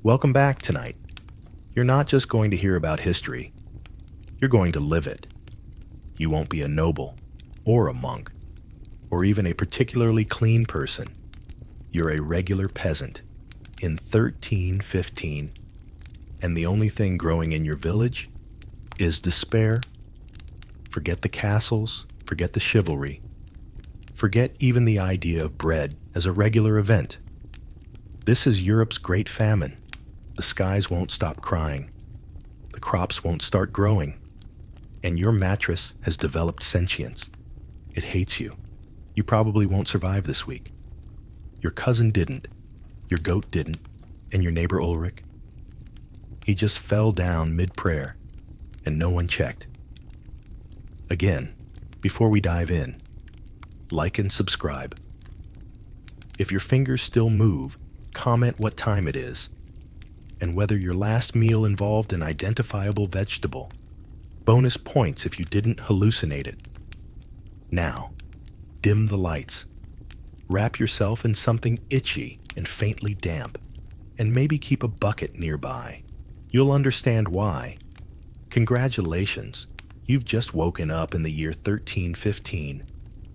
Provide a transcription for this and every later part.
Welcome back tonight. You're not just going to hear about history, you're going to live it. You won't be a noble, or a monk, or even a particularly clean person. You're a regular peasant in 1315, and the only thing growing in your village is despair. Forget the castles, forget the chivalry, forget even the idea of bread as a regular event. This is Europe's great famine. The skies won't stop crying. The crops won't start growing. And your mattress has developed sentience. It hates you. You probably won't survive this week. Your cousin didn't. Your goat didn't. And your neighbor Ulrich. He just fell down mid-prayer, and no one checked. Again, before we dive in, like and subscribe. If your fingers still move, comment what time it is, and whether your last meal involved an identifiable vegetable. Bonus points if you didn't hallucinate it. Now, dim the lights. Wrap yourself in something itchy and faintly damp, and maybe keep a bucket nearby. You'll understand why. Congratulations, you've just woken up in the year 1315,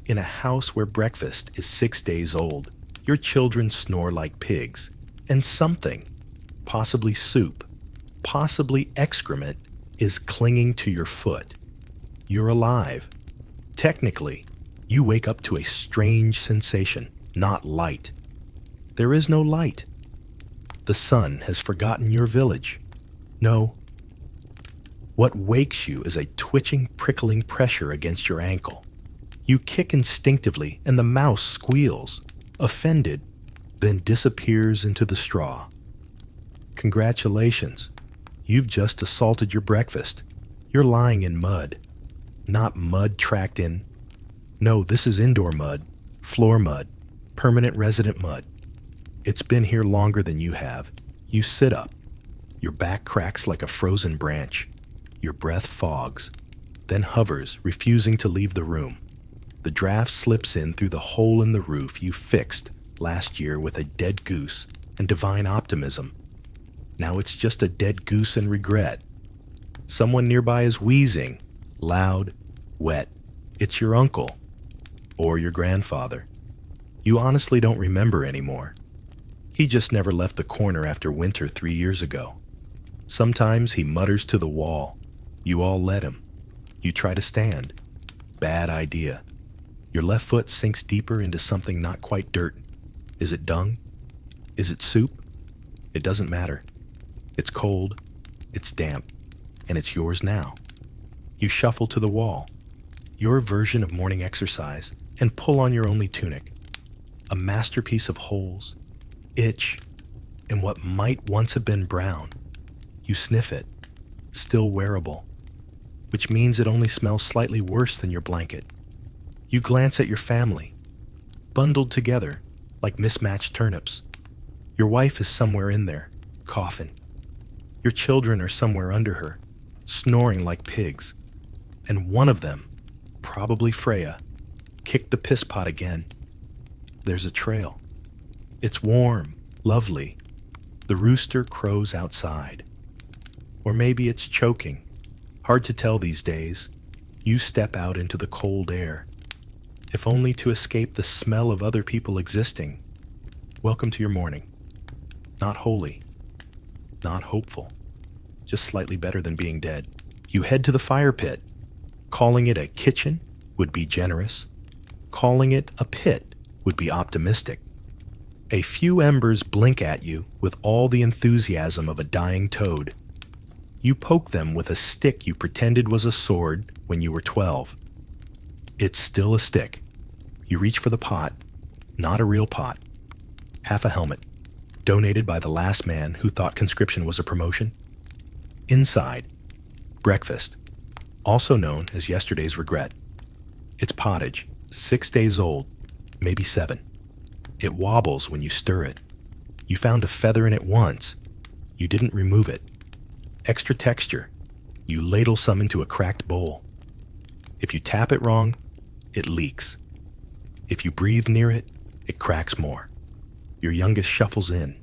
in a house where breakfast is 6 days old. Your children snore like pigs, and something, possibly soup, possibly excrement, is clinging to your foot. You're alive. Technically, you wake up to a strange sensation, not light. There is no light. The sun has forgotten your village. No. What wakes you is a twitching, prickling pressure against your ankle. You kick instinctively, and the mouse squeals, offended, then disappears into the straw. Congratulations. You've just assaulted your breakfast. You're lying in mud. Not mud tracked in. No, this is indoor mud, floor mud, permanent resident mud. It's been here longer than you have. You sit up. Your back cracks like a frozen branch. Your breath fogs, then hovers, refusing to leave the room. The draft slips in through the hole in the roof you fixed last year with a dead goose and divine optimism. Now it's just a dead goose and regret. Someone nearby is wheezing, loud, wet. It's your uncle or your grandfather. You honestly don't remember anymore. He just never left the corner after winter 3 years ago. Sometimes he mutters to the wall. You all let him. You try to stand. Bad idea. Your left foot sinks deeper into something not quite dirt. Is it dung? Is it soup? It doesn't matter. It's cold, it's damp, and it's yours now. You shuffle to the wall, your version of morning exercise, and pull on your only tunic. A masterpiece of holes, itch, and what might once have been brown. You sniff it, still wearable, which means it only smells slightly worse than your blanket. You glance at your family, bundled together like mismatched turnips. Your wife is somewhere in there, coughing. Your children are somewhere under her, snoring like pigs. And one of them, probably Freya, kicked the piss pot again. There's a trail. It's warm, lovely. The rooster crows outside. Or maybe it's choking. Hard to tell these days. You step out into the cold air, if only to escape the smell of other people existing. Welcome to your morning. Not holy. Not hopeful. Just slightly better than being dead. You head to the fire pit. Calling it a kitchen would be generous. Calling it a pit would be optimistic. A few embers blink at you with all the enthusiasm of a dying toad. You poke them with a stick you pretended was a sword when you were 12. It's still a stick. You reach for the pot. Not a real pot. Half a helmet. Donated by the last man who thought conscription was a promotion. Inside, breakfast, also known as yesterday's regret. It's pottage, 6 days old, maybe 7. It wobbles when you stir it. You found a feather in it once. You didn't remove it. Extra texture. You ladle some into a cracked bowl. If you tap it wrong, it leaks. If you breathe near it, it cracks more. Your youngest shuffles in,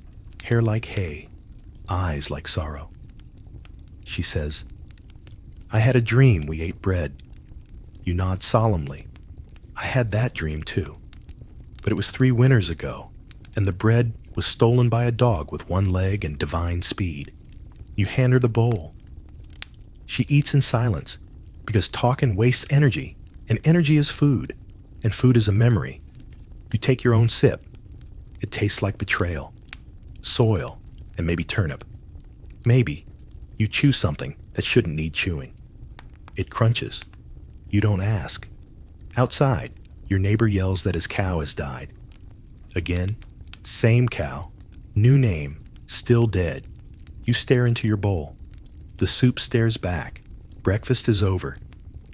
hair like hay, eyes like sorrow. She says, "I had a dream we ate bread." You nod solemnly. "I had that dream too. But it was 3 winters ago, and the bread was stolen by a dog with 1 leg and divine speed." You hand her the bowl. She eats in silence, because talking wastes energy, and energy is food, and food is a memory. You take your own sip. It tastes like betrayal, soil, and maybe turnip. Maybe you chew something that shouldn't need chewing. It crunches. You don't ask. Outside, your neighbor yells that his cow has died. Again, same cow, new name, still dead. You stare into your bowl. The soup stares back. Breakfast is over.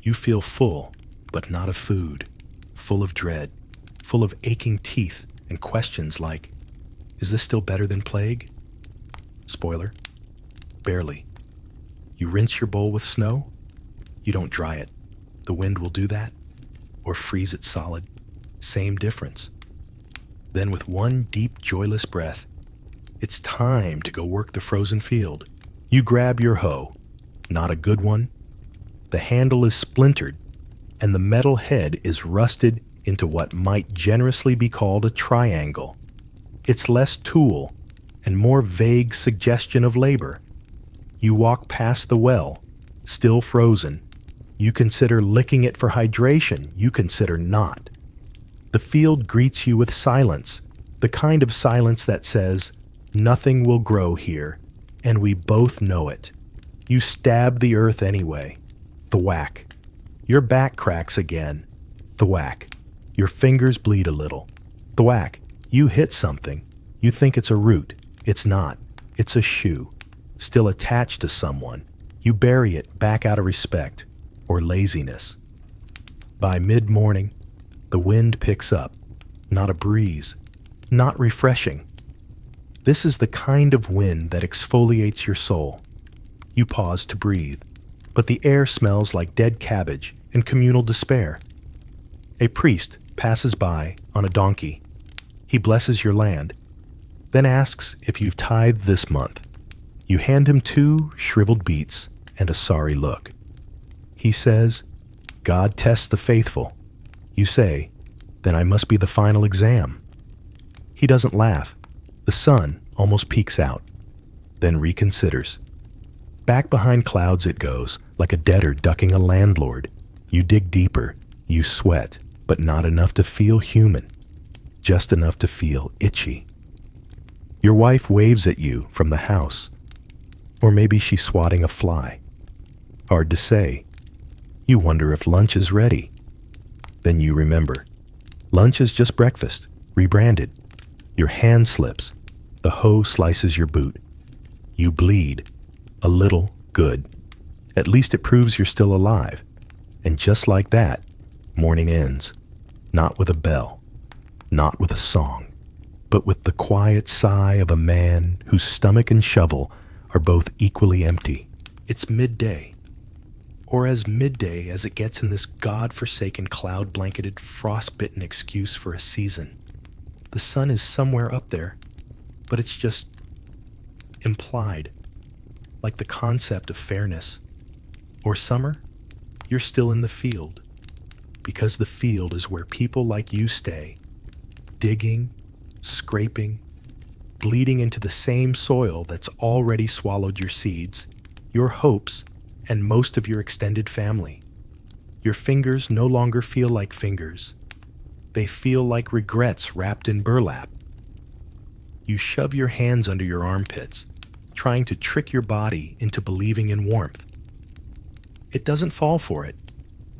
You feel full, but not of food. Full of dread. Full of aching teeth and questions like, is this still better than plague? Spoiler, barely. You rinse your bowl with snow. You don't dry it. The wind will do that. Or freeze it solid. Same difference. Then with one deep, joyless breath, it's time to go work the frozen field. You grab your hoe. Not a good one. The handle is splintered, and the metal head is rusted into what might generously be called a triangle. It's less tool and more vague suggestion of labor. You walk past the well, still frozen. You consider licking it for hydration. You consider not. The field greets you with silence, the kind of silence that says, nothing will grow here, and we both know it. You stab the earth anyway. Thwack. Your back cracks again. Thwack. Your fingers bleed a little. Thwack. You hit something. You think it's a root. It's not. It's a shoe. Still attached to someone. You bury it back out of respect or laziness. By mid-morning, the wind picks up. Not a breeze. Not refreshing. This is the kind of wind that exfoliates your soul. You pause to breathe, but the air smells like dead cabbage and communal despair. A priest passes by on a donkey. He blesses your land, then asks if you've tithed this month. You hand him 2 shriveled beets and a sorry look. He says, "God tests the faithful." You say, "Then I must be the final exam." He doesn't laugh. The sun almost peeks out, then reconsiders. Back behind clouds it goes, like a debtor ducking a landlord. You dig deeper. You sweat, but not enough to feel human. Just enough to feel itchy. Your wife waves at you from the house. Or maybe she's swatting a fly. Hard to say. You wonder if lunch is ready. Then you remember. Lunch is just breakfast, rebranded. Your hand slips. The hoe slices your boot. You bleed. A little. Good. At least it proves you're still alive. And just like that, morning ends. Not with a bell. Not with a song. But with the quiet sigh of a man whose stomach and shovel are both equally empty. It's midday. Or as midday as it gets in this god-forsaken, cloud-blanketed, frost-bitten excuse for a season. The sun is somewhere up there, but it's just implied, like the concept of fairness. Or summer, you're still in the field, because the field is where people like you stay, digging, scraping, bleeding into the same soil that's already swallowed your seeds, your hopes, and most of your extended family. Your fingers no longer feel like fingers. They feel like regrets wrapped in burlap. You shove your hands under your armpits, trying to trick your body into believing in warmth. It doesn't fall for it.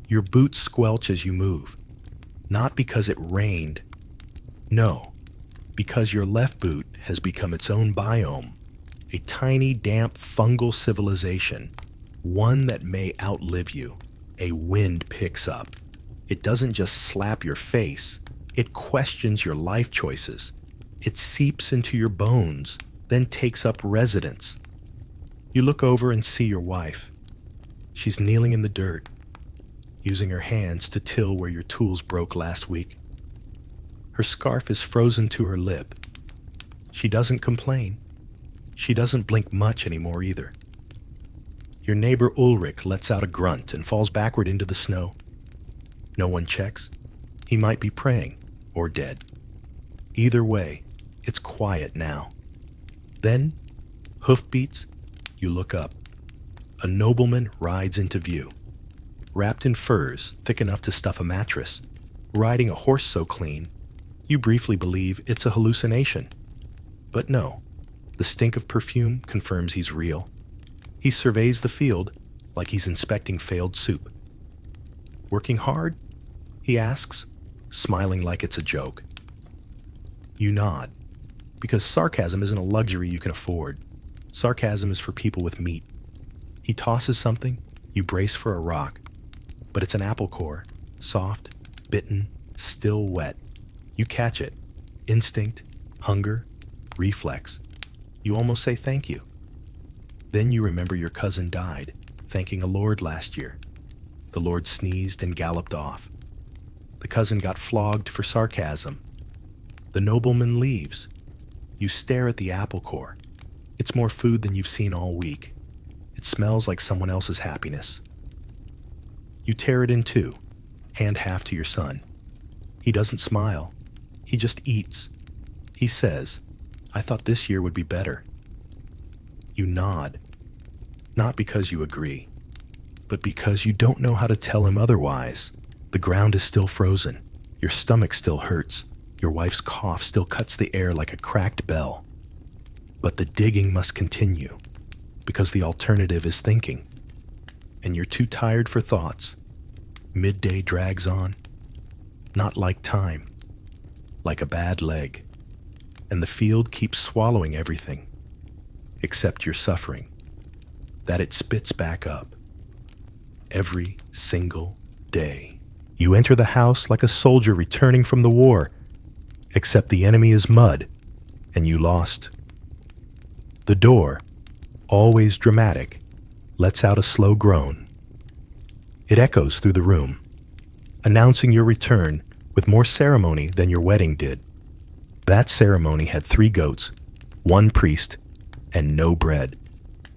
Your boots squelch as you move, not because it rained. No, because your left boot has become its own biome, a tiny, damp, fungal civilization, one that may outlive you. A wind picks up. It doesn't just slap your face, it questions your life choices. It seeps into your bones, then takes up residence. You look over and see your wife. She's kneeling in the dirt, using her hands to till where your tools broke last week. Her scarf is frozen to her lip. She doesn't complain. She doesn't blink much anymore either. Your neighbor Ulrich lets out a grunt and falls backward into the snow. No one checks. He might be praying or dead. Either way, it's quiet now. Then, hoofbeats, you look up. A nobleman rides into view. Wrapped in furs thick enough to stuff a mattress, riding a horse so clean, you briefly believe it's a hallucination. But no, the stink of perfume confirms he's real. He surveys the field like he's inspecting failed soup. Working hard? He asks, smiling like it's a joke. You nod, because sarcasm isn't a luxury you can afford. Sarcasm is for people with meat. He tosses something, you brace for a rock, but it's an apple core, soft, bitten, still wet. You catch it. Instinct, hunger, reflex. You almost say thank you. Then you remember your cousin died, thanking a lord last year. The lord sneezed and galloped off. The cousin got flogged for sarcasm. The nobleman leaves. You stare at the apple core. It's more food than you've seen all week. It smells like someone else's happiness. You tear it in two, hand half to your son. He doesn't smile. He just eats. He says, "I thought this year would be better." You nod, not because you agree, but because you don't know how to tell him otherwise. The ground is still frozen. Your stomach still hurts. Your wife's cough still cuts the air like a cracked bell. But the digging must continue, because the alternative is thinking. And you're too tired for thoughts. Midday drags on. Not like time. Like a bad leg. And the field keeps swallowing everything. Except your suffering. That it spits back up. Every single day. You enter the house like a soldier returning from the war. Except the enemy is mud, and you lost. The door, always dramatic, lets out a slow groan. It echoes through the room, announcing your return with more ceremony than your wedding did. That ceremony had 3 goats, 1 priest, and no bread.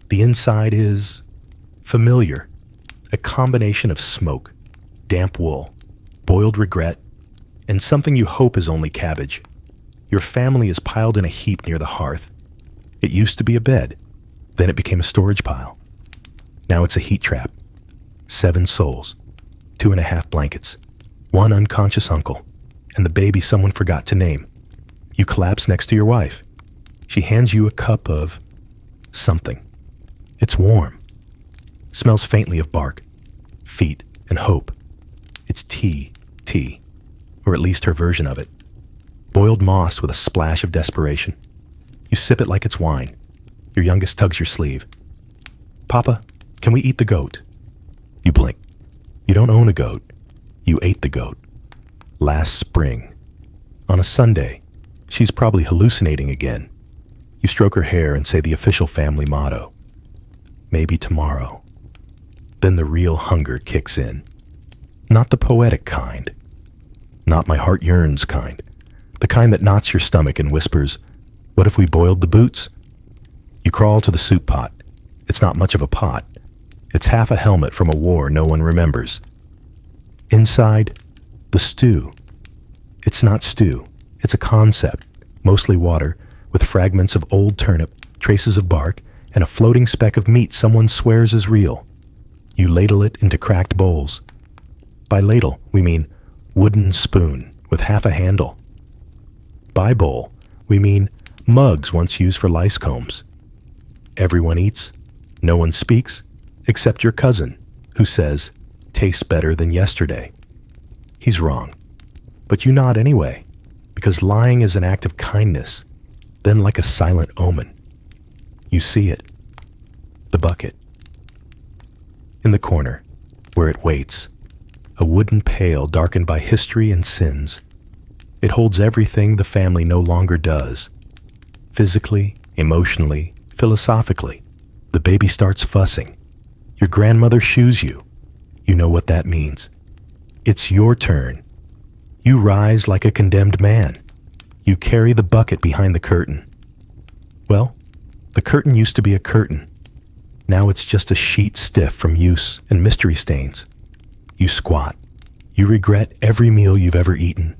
The inside is familiar, a combination of smoke, damp wool, boiled regret, and something you hope is only cabbage. Your family is piled in a heap near the hearth. It used to be a bed, then it became a storage pile. Now it's a heat trap. 7 souls, 2.5 blankets, 1 unconscious uncle, and the baby someone forgot to name. You collapse next to your wife. She hands you a cup of something. It's warm. Smells faintly of bark, feet, and hope. It's tea, or at least her version of it. Boiled moss with a splash of desperation. You sip it like it's wine. Your youngest tugs your sleeve. "Papa, can we eat the goat?" You blink. You don't own a goat. You ate the goat. Last spring. On a Sunday. She's probably hallucinating again. You stroke her hair and say the official family motto. Maybe tomorrow. Then the real hunger kicks in. Not the poetic kind. Not my heart yearns kind. The kind that knots your stomach and whispers, "What if we boiled the boots?" You crawl to the soup pot. It's not much of a pot. It's half a helmet from a war no one remembers. Inside, the stew. It's not stew. It's a concept, mostly water, with fragments of old turnip, traces of bark, and a floating speck of meat someone swears is real. You ladle it into cracked bowls. By ladle, we mean wooden spoon with half a handle. By bowl, we mean mugs once used for lice combs. Everyone eats. No one speaks, except your cousin, who says, "Tastes better than yesterday." He's wrong. But you nod anyway, because lying is an act of kindness, then like a silent omen. You see it. The bucket. In the corner, where it waits, a wooden pail darkened by history and sins. It holds everything the family no longer does. Physically, emotionally, philosophically. The baby starts fussing. Your grandmother shoos you. You know what that means. It's your turn. You rise like a condemned man. You carry the bucket behind the curtain. Well, The curtain used to be a curtain. Now it's just a sheet stiff from use and mystery stains. You squat. You regret every meal you've ever eaten.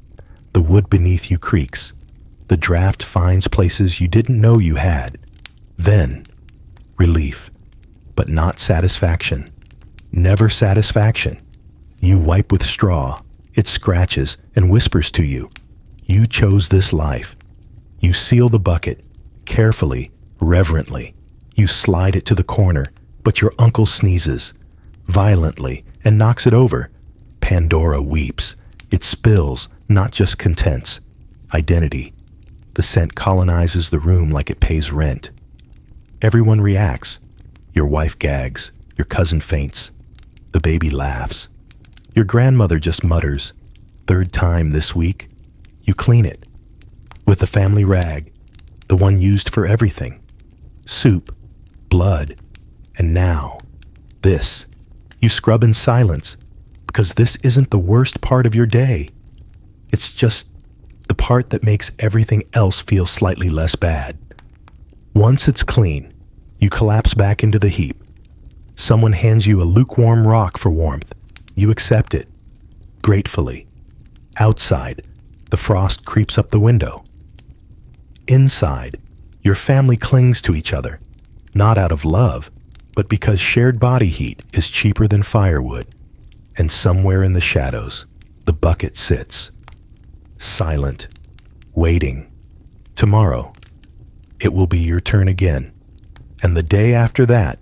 The wood beneath you creaks. The draft finds places you didn't know you had. Then, relief, but not satisfaction. Never satisfaction. You wipe with straw. It scratches and whispers to you. You chose this life. You seal the bucket, carefully, reverently. You slide it to the corner, but your uncle sneezes, violently, and knocks it over. Pandora weeps. It spills, not just contents. Identity. The scent colonizes the room like it pays rent. Everyone reacts. Your wife gags. Your cousin faints. The baby laughs. Your grandmother just mutters, "Third time this week." You clean it. With the family rag, the one used for everything. Soup, blood, and now, this. You scrub in silence, because this isn't the worst part of your day. It's just the part that makes everything else feel slightly less bad. Once it's clean, you collapse back into the heap. Someone hands you a lukewarm rock for warmth. You accept it, gratefully. Outside, the frost creeps up the window. Inside, your family clings to each other, not out of love, but because shared body heat is cheaper than firewood. And somewhere in the shadows, the bucket sits, silent, waiting. Tomorrow, it will be your turn again, and the day after that,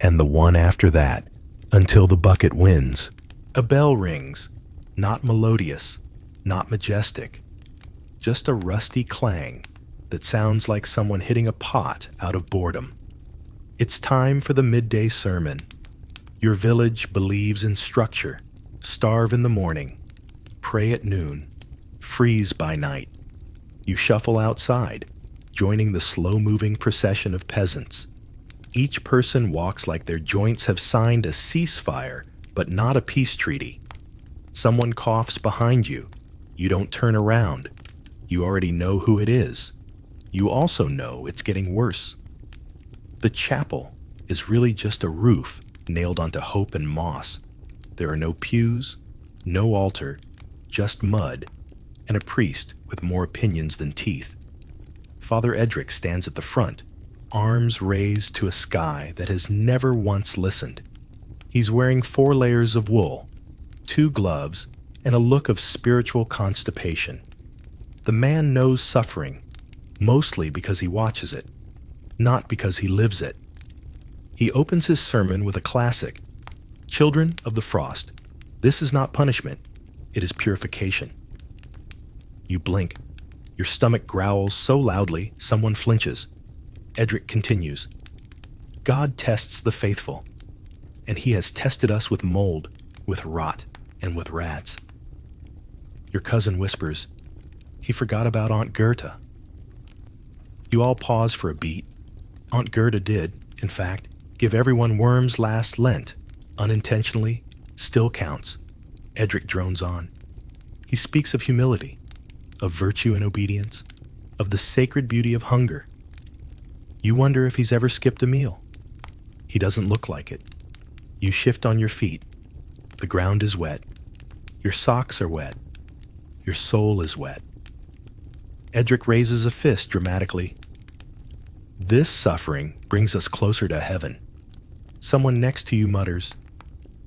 and the one after that, until the bucket wins. A bell rings, not melodious, not majestic, just a rusty clang that sounds like someone hitting a pot out of boredom. It's time for the midday sermon. Your village believes in structure. Starve in the morning, pray at noon, freeze by night. You shuffle outside, joining the slow-moving procession of peasants. Each person walks like their joints have signed a ceasefire, but not a peace treaty. Someone coughs behind you. You don't turn around. You already know who it is. You also know it's getting worse. The chapel is really just a roof nailed onto hope and moss. There are no pews, no altar, just mud, and a priest with more opinions than teeth. Father Edric stands at the front, arms raised to a sky that has never once listened. He's wearing 4 layers of wool, 2 gloves, and a look of spiritual constipation. The man knows suffering, mostly because he watches it, not because he lives it. He opens his sermon with a classic. Children of the frost, this is not punishment, it is purification. You blink. Your stomach growls so loudly, someone flinches. Edric continues. God tests the faithful, and he has tested us with mold, with rot, and with rats. Your cousin whispers, he forgot about Aunt Gerta. You all pause for a beat. Aunt Gerta did, in fact, give everyone worms last Lent, unintentionally, still counts. Edric drones on. He speaks of humility, of virtue and obedience, of the sacred beauty of hunger. You wonder if he's ever skipped a meal. He doesn't look like it. You shift on your feet. The ground is wet. Your socks are wet. Your soul is wet. Edric raises a fist dramatically. This suffering brings us closer to heaven. Someone next to you mutters,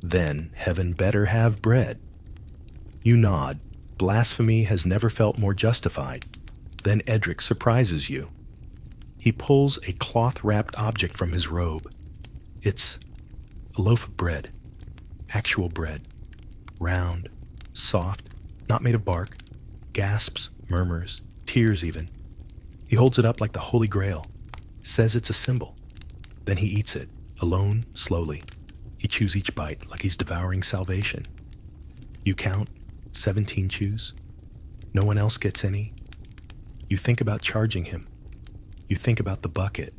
then heaven better have bread. You nod. Blasphemy has never felt more justified. Then Edric surprises you. He pulls a cloth-wrapped object from his robe. It's a loaf of bread. Actual bread. Round, soft, not made of bark. Gasps, murmurs, tears even. He holds it up like the Holy Grail. Says it's a symbol. Then he eats it, alone, slowly. He chews each bite like he's devouring salvation. You count 17 chews. No one else gets any. You think about charging him. You think about the bucket.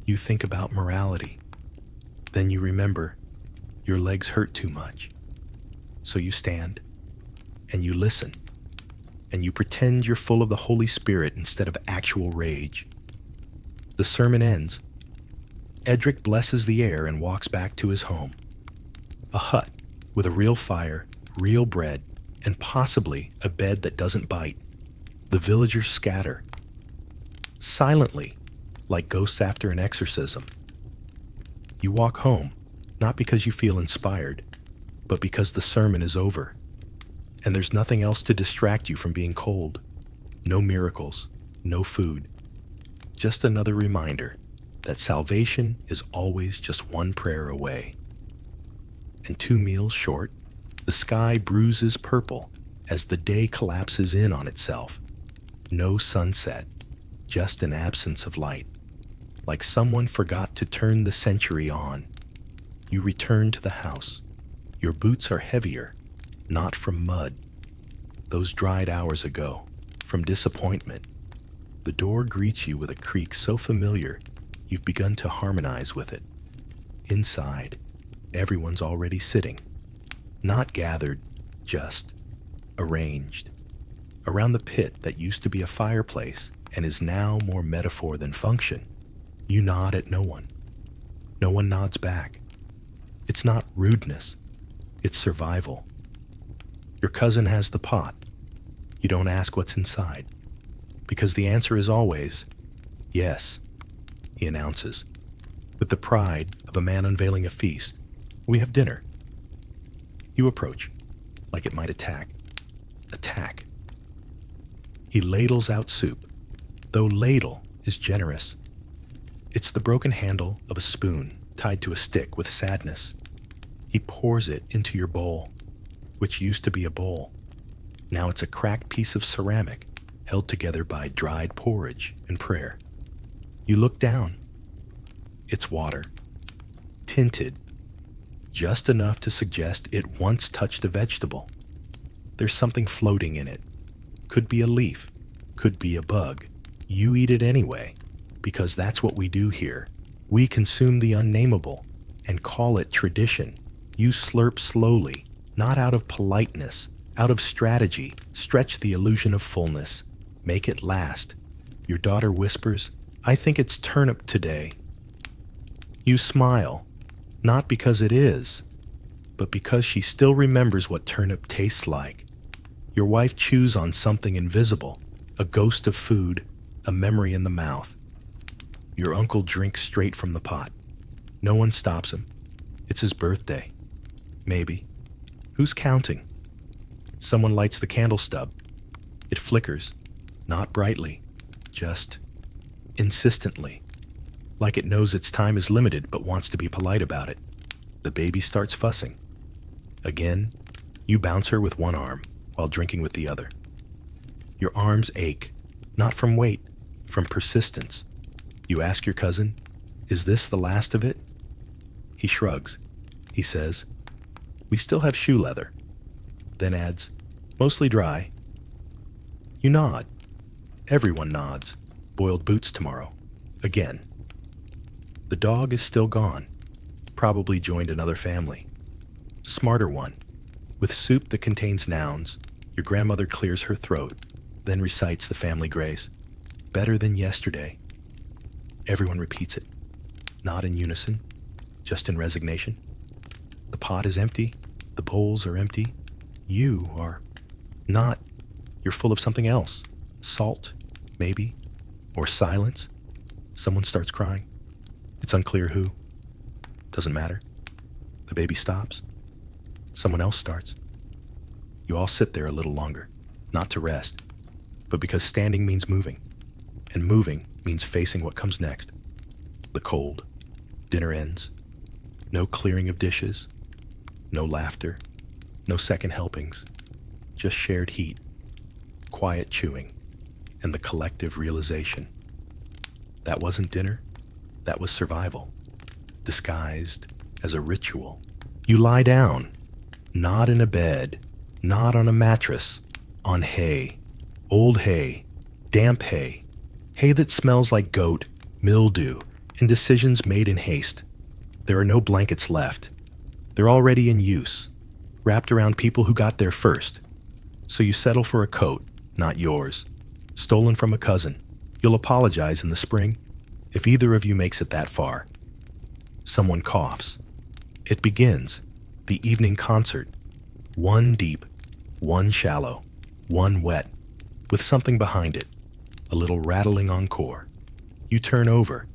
You think about morality. Then you remember your legs hurt too much. So you stand and you listen and you pretend you're full of the Holy Spirit instead of actual rage. The sermon ends. Edric blesses the air and walks back to his home. A hut with a real fire, real bread, and possibly a bed that doesn't bite. The villagers scatter. Silently, like ghosts after an exorcism. You walk home, not because you feel inspired, but because the sermon is over. And there's nothing else to distract you from being cold. No miracles, no food. Just another reminder that salvation is always just one prayer away. And 2 meals short, the sky bruises purple as the day collapses in on itself. No sunset, just an absence of light. Like someone forgot to turn the century on. You return to the house. Your boots are heavier, not from mud. Those dried hours ago, from disappointment. The door greets you with a creak so familiar, you've begun to harmonize with it. Inside, everyone's already sitting. Not gathered, just arranged. Around the pit that used to be a fireplace and is now more metaphor than function. You nod at no one. No one nods back. It's not rudeness. It's survival. Your cousin has the pot. You don't ask what's inside. Because the answer is always, yes, he announces. With the pride of a man unveiling a feast, we have dinner. You approach, like it might attack. Attack. He ladles out soup, though ladle is generous. It's the broken handle of a spoon tied to a stick with sadness. He pours it into your bowl, which used to be a bowl. Now it's a cracked piece of ceramic held together by dried porridge and prayer. You look down. It's water, tinted, just enough to suggest it once touched a vegetable. There's something floating in it. Could be a leaf, could be a bug. You eat it anyway, because that's what we do here. We consume the unnameable and call it tradition. You slurp slowly, not out of politeness, out of strategy. Stretch the illusion of fullness. Make it last. Your daughter whispers, "I think it's turnip today." You smile, not because it is, but because she still remembers what turnip tastes like. Your wife chews on something invisible, a ghost of food, a memory in the mouth. Your uncle drinks straight from the pot. No one stops him. It's his birthday. Maybe. Who's counting? Someone lights the candle stub. It flickers, not brightly, just insistently, like it knows its time is limited but wants to be polite about it. The baby starts fussing. Again, you bounce her with one arm while drinking with the other. Your arms ache, not from weight, from persistence. You ask your cousin, "Is this the last of it?" He shrugs. He says, "We still have shoe leather." Then adds, "Mostly dry." You nod. Everyone nods. Boiled boots tomorrow. Again. The dog is still gone. Probably joined another family. Smarter one. With soup that contains nouns, your grandmother clears her throat, then recites the family grace. Better than yesterday. Everyone repeats it. Not in unison, just in resignation. The pot is empty. The bowls are empty. You are not. You're full of something else. Salt, maybe, or silence. Someone starts crying. It's unclear who. Doesn't matter. The baby stops. Someone else starts. You all sit there a little longer, not to rest, but because standing means moving, and moving means facing what comes next. The cold. Dinner ends. No clearing of dishes. No laughter. No second helpings. Just shared heat. Quiet chewing. And the collective realization. That wasn't dinner. That was survival. Disguised as a ritual. You lie down. Not in a bed. Not on a mattress. On hay. Old hay. Damp hay. Hay that smells like goat, mildew, and decisions made in haste. There are no blankets left. They're already in use, wrapped around people who got there first. So you settle for a coat, not yours, stolen from a cousin. You'll apologize in the spring. If either of you makes it that far, someone coughs. It begins. The evening concert. One deep, one shallow, one wet, with something behind it. A little rattling encore. You turn over.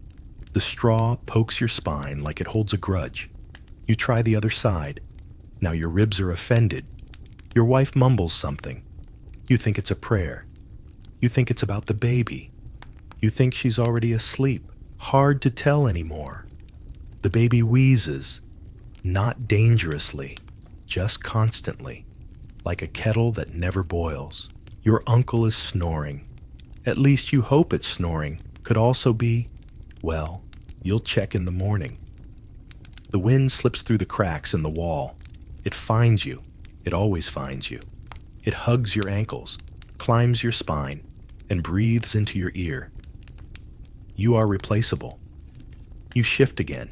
The straw pokes your spine like it holds a grudge. You try the other side. Now your ribs are offended. Your wife mumbles something. You think it's a prayer. You think it's about the baby. You think she's already asleep. Hard to tell anymore. The baby wheezes. Not dangerously, just constantly, like a kettle that never boils. Your uncle is snoring. At least you hope it's snoring. Could also be, well, you'll check in the morning. The wind slips through the cracks in the wall. It finds you. It always finds you. It hugs your ankles, climbs your spine, and breathes into your ear. You are replaceable. You shift again.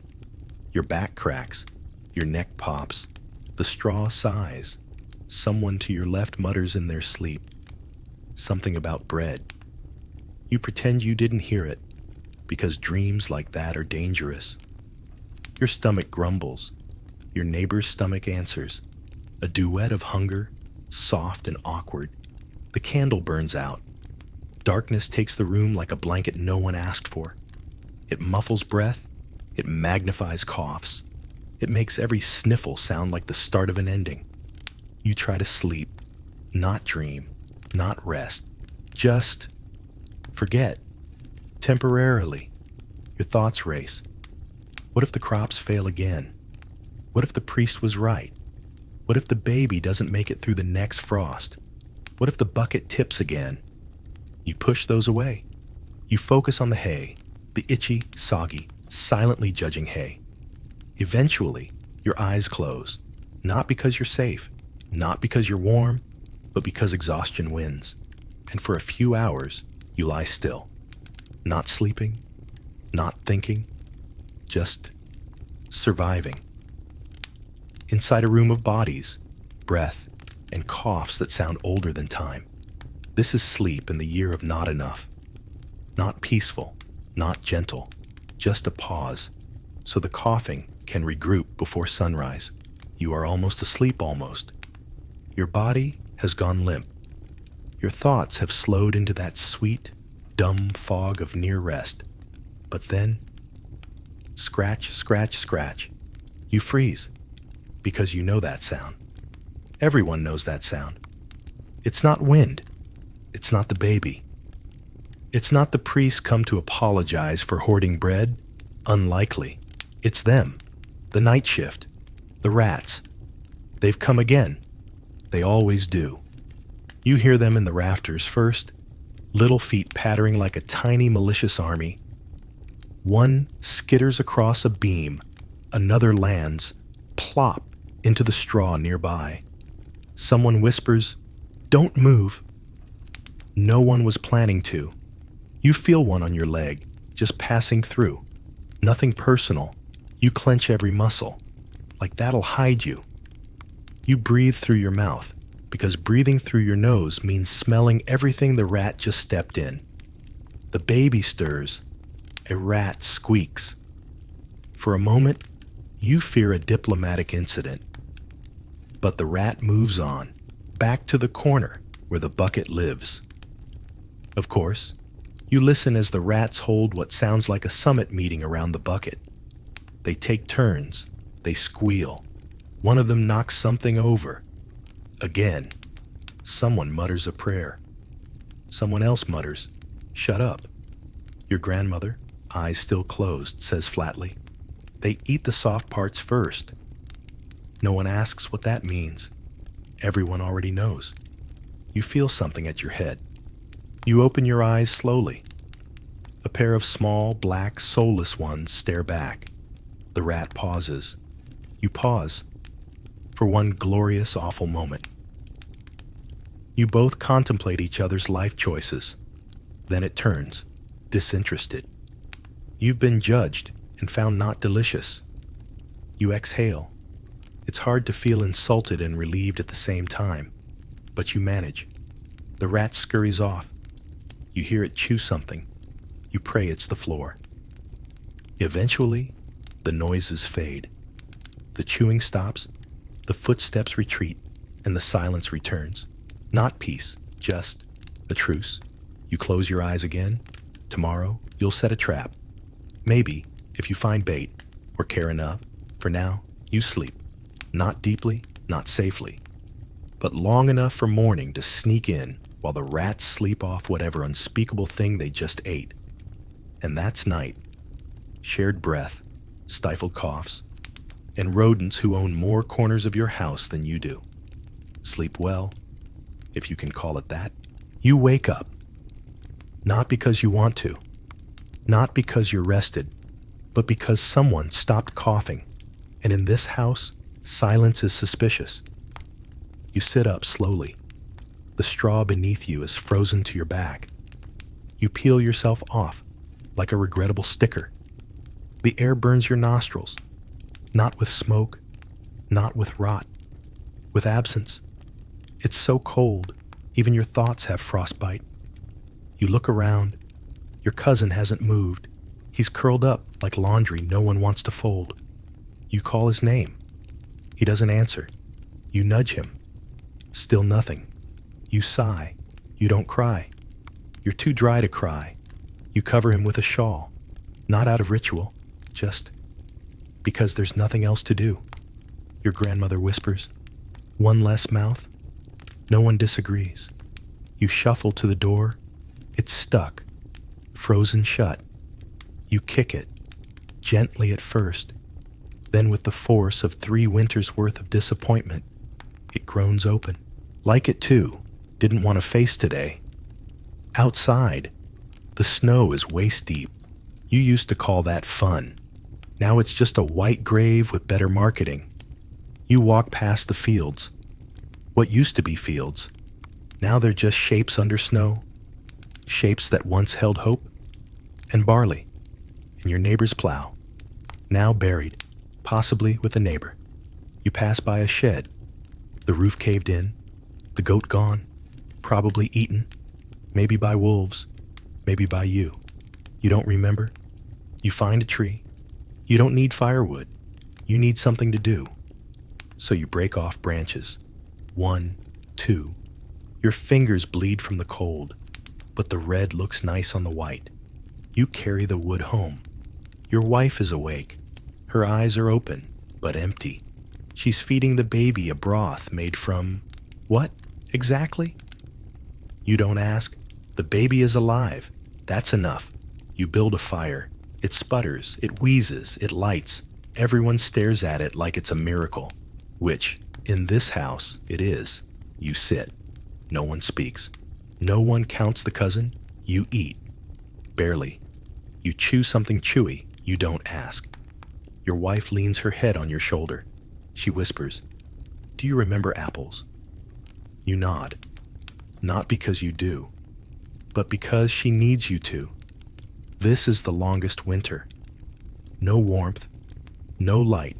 Your back cracks. Your neck pops. The straw sighs. Someone to your left mutters in their sleep. Something about bread. You pretend you didn't hear it, because dreams like that are dangerous. Your stomach grumbles. Your neighbor's stomach answers. A duet of hunger, soft and awkward. The candle burns out. Darkness takes the room like a blanket no one asked for. It muffles breath. It magnifies coughs. It makes every sniffle sound like the start of an ending. You try to sleep, not dream, not rest, just forget. Temporarily, your thoughts race. What if the crops fail again? What if the priest was right? What if the baby doesn't make it through the next frost? What if the bucket tips again? You push those away. You focus on the hay, the itchy, soggy, silently judging hay. Eventually, your eyes close, not because you're safe, not because you're warm, but because exhaustion wins. And for a few hours, you lie still, not sleeping, not thinking, just surviving. Inside a room of bodies, breath, and coughs that sound older than time. This is sleep in the year of not enough. Not peaceful, not gentle, just a pause, so the coughing can regroup before sunrise. You are almost asleep almost. Your body has gone limp. Your thoughts have slowed into that sweet, dumb fog of near rest. But then, scratch, scratch, scratch. You freeze, because you know that sound. Everyone knows that sound. It's not wind. It's not the baby. It's not the priest come to apologize for hoarding bread. Unlikely. It's them. The night shift. The rats. They've come again. They always do. You hear them in the rafters first, little feet pattering like a tiny malicious army. One skitters across a beam. Another lands, plop, into the straw nearby. Someone whispers, "Don't move." No one was planning to. You feel one on your leg, just passing through. Nothing personal. You clench every muscle, like that'll hide you. You breathe through your mouth, because breathing through your nose means smelling everything the rat just stepped in. The baby stirs. A rat squeaks. For a moment, you fear a diplomatic incident. But the rat moves on, back to the corner where the bucket lives. Of course, you listen as the rats hold what sounds like a summit meeting around the bucket. They take turns. They squeal. One of them knocks something over. Again, someone mutters a prayer. Someone else mutters, "Shut up." Your grandmother, eyes still closed, says flatly, "They eat the soft parts first." No one asks what that means. Everyone already knows. You feel something at your head. You open your eyes slowly. A pair of small, black, soulless ones stare back. The rat pauses. You pause for one glorious, awful moment. You both contemplate each other's life choices. Then it turns, disinterested. You've been judged and found not delicious. You exhale. It's hard to feel insulted and relieved at the same time, but you manage. The rat scurries off. You hear it chew something. You pray it's the floor. Eventually, the noises fade. The chewing stops, the footsteps retreat, and the silence returns. Not peace, just a truce. You close your eyes again. Tomorrow, you'll set a trap. Maybe, if you find bait or care enough. For now, you sleep. Not deeply, not safely, but long enough for morning to sneak in while the rats sleep off whatever unspeakable thing they just ate. And that's night. Shared breath, stifled coughs, and rodents who own more corners of your house than you do. Sleep well, if you can call it that. You wake up. Not because you want to, not because you're rested, but because someone stopped coughing. And in this house, silence is suspicious. You sit up slowly. The straw beneath you is frozen to your back. You peel yourself off like a regrettable sticker. The air burns your nostrils, not with smoke, not with rot, with absence. It's so cold, even your thoughts have frostbite. You look around. Your cousin hasn't moved. He's curled up like laundry no one wants to fold. You call his name. He doesn't answer. You nudge him. Still nothing. You sigh. You don't cry. You're too dry to cry. You cover him with a shawl. Not out of ritual, just because there's nothing else to do. Your grandmother whispers, "One less mouth." No one disagrees. You shuffle to the door. It's stuck, frozen shut. You kick it, gently at first. Then with the force of 3 winters' worth of disappointment, it groans open. Like it too, didn't want to face today. Outside, the snow is waist deep. You used to call that fun. Now it's just a white grave with better marketing. You walk past the fields. What used to be fields. Now they're just shapes under snow. Shapes that once held hope. And barley. And your neighbor's plow. Now buried. Possibly with a neighbor. You pass by a shed. The roof caved in. The goat gone. Probably eaten. Maybe by wolves. Maybe by you. You don't remember. You find a tree. You don't need firewood. You need something to do. So you break off branches. 1, 2. Your fingers bleed from the cold, but the red looks nice on the white. You carry the wood home. Your wife is awake. Her eyes are open, but empty. She's feeding the baby a broth made from what, exactly? You don't ask. The baby is alive. That's enough. You build a fire. It sputters, it wheezes, it lights. Everyone stares at it like it's a miracle, which, in this house, it is. You sit. No one speaks. No one counts the cousin. You eat. Barely. You chew something chewy. You don't ask. Your wife leans her head on your shoulder. She whispers, "Do you remember apples?" You nod. Not because you do, but because she needs you to. This is the longest winter. No warmth, no light,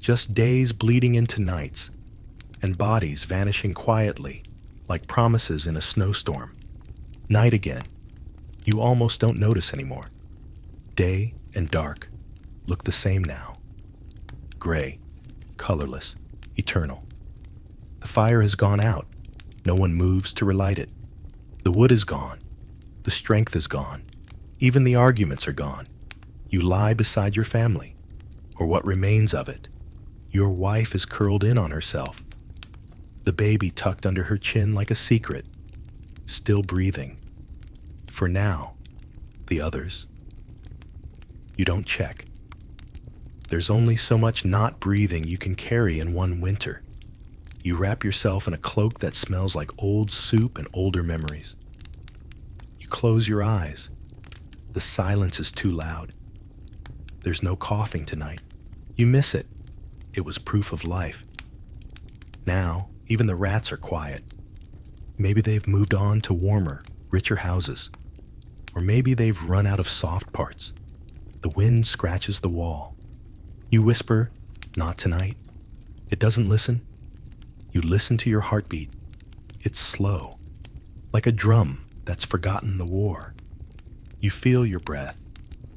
just days bleeding into nights, and bodies vanishing quietly like promises in a snowstorm. Night again. You almost don't notice anymore. Day and dark look the same now. Gray, colorless, eternal. The fire has gone out. No one moves to relight it. The wood is gone. The strength is gone. Even the arguments are gone. You lie beside your family, or what remains of it. Your wife is curled in on herself. The baby tucked under her chin like a secret, still breathing. For now, the others. You don't check. There's only so much not breathing you can carry in one winter. You wrap yourself in a cloak that smells like old soup and older memories. You close your eyes. The silence is too loud. There's no coughing tonight. You miss it. It was proof of life. Now, even the rats are quiet. Maybe they've moved on to warmer, richer houses. Or maybe they've run out of soft parts. The wind scratches the wall. You whisper, "Not tonight." It doesn't listen. You listen to your heartbeat. It's slow, like a drum that's forgotten the war. You feel your breath.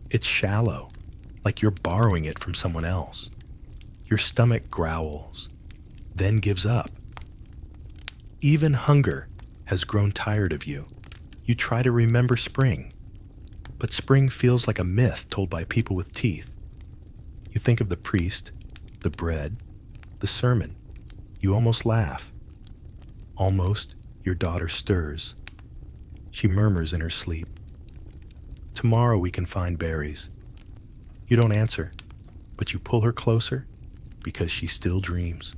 It's shallow, like you're borrowing it from someone else. Your stomach growls, then gives up. Even hunger has grown tired of you. You try to remember spring, but spring feels like a myth told by people with teeth. You think of the priest, the bread, the sermon. You almost laugh. Almost, your daughter stirs. She murmurs in her sleep. Tomorrow we can find berries. You don't answer, but you pull her closer because she still dreams.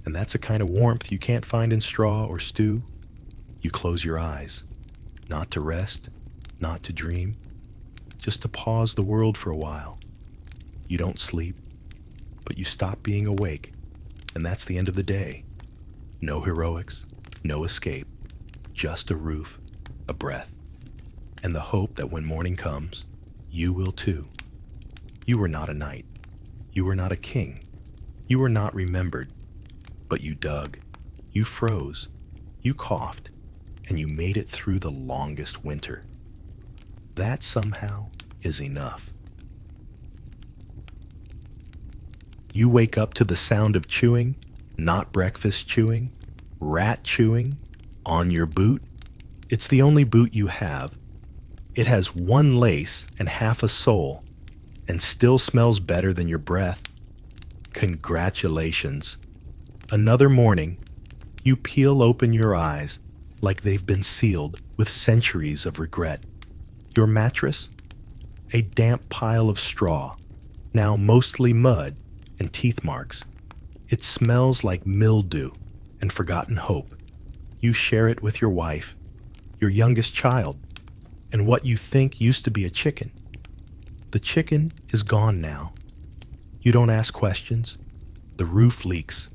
And that's a kind of warmth you can't find in straw or stew. You close your eyes, not to rest, not to dream, just to pause the world for a while. You don't sleep, but you stop being awake, and that's the end of the day. No heroics, no escape, just a roof, a breath, and the hope that when morning comes, you will too. You were not a knight. You were not a king. You were not remembered, but you dug, you froze, you coughed, and you made it through the longest winter. That somehow is enough. You wake up to the sound of chewing, not breakfast chewing, rat chewing, on your boot. It's the only boot you have. It has one lace and half a sole, and still smells better than your breath. Congratulations. Another morning, you peel open your eyes like they've been sealed with centuries of regret. Your mattress? A damp pile of straw, now mostly mud and teeth marks. It smells like mildew and forgotten hope. You share it with your wife, your youngest child, and what you think used to be a chicken. The chicken is gone now. You don't ask questions. The roof leaks.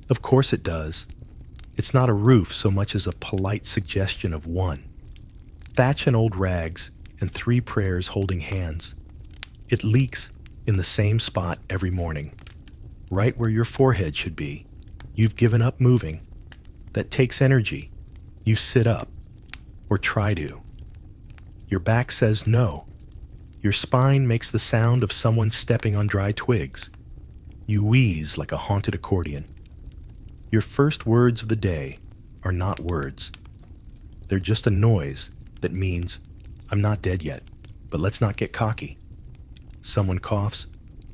Of course it does. It's not a roof so much as a polite suggestion of one. Thatch and old rags and 3 prayers holding hands. It leaks in the same spot every morning, right where your forehead should be. You've given up moving. That takes energy. You sit up, or try to. Your back says no. Your spine makes the sound of someone stepping on dry twigs. You wheeze like a haunted accordion. Your first words of the day are not words. They're just a noise that means, I'm not dead yet, but let's not get cocky. Someone coughs.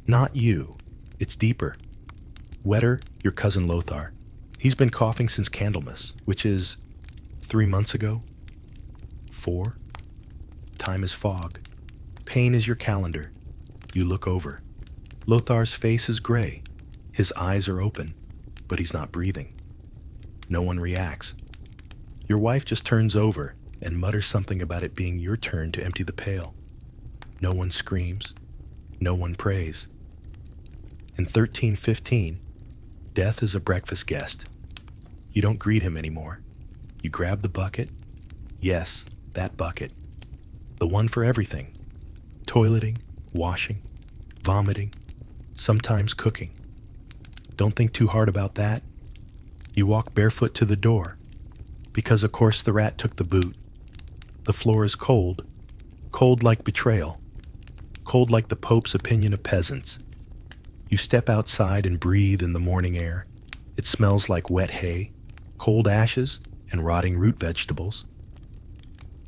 Not you. It's deeper. Wetter, your cousin Lothar. He's been coughing since Candlemas, which is 3 months ago. 4. Time is fog. Pain is your calendar. You look over. Lothar's face is gray. His eyes are open, but he's not breathing. No one reacts. Your wife just turns over and mutters something about it being your turn to empty the pail. No one screams. No one prays. In 1315, death is a breakfast guest. You don't greet him anymore. You grab the bucket. Yes, that bucket. The one for everything. Toileting, washing, vomiting, sometimes cooking. Don't think too hard about that. You walk barefoot to the door, because of course the rat took the boot. The floor is cold, cold like betrayal, cold like the Pope's opinion of peasants. You step outside and breathe in the morning air. It smells like wet hay, cold ashes, and rotting root vegetables.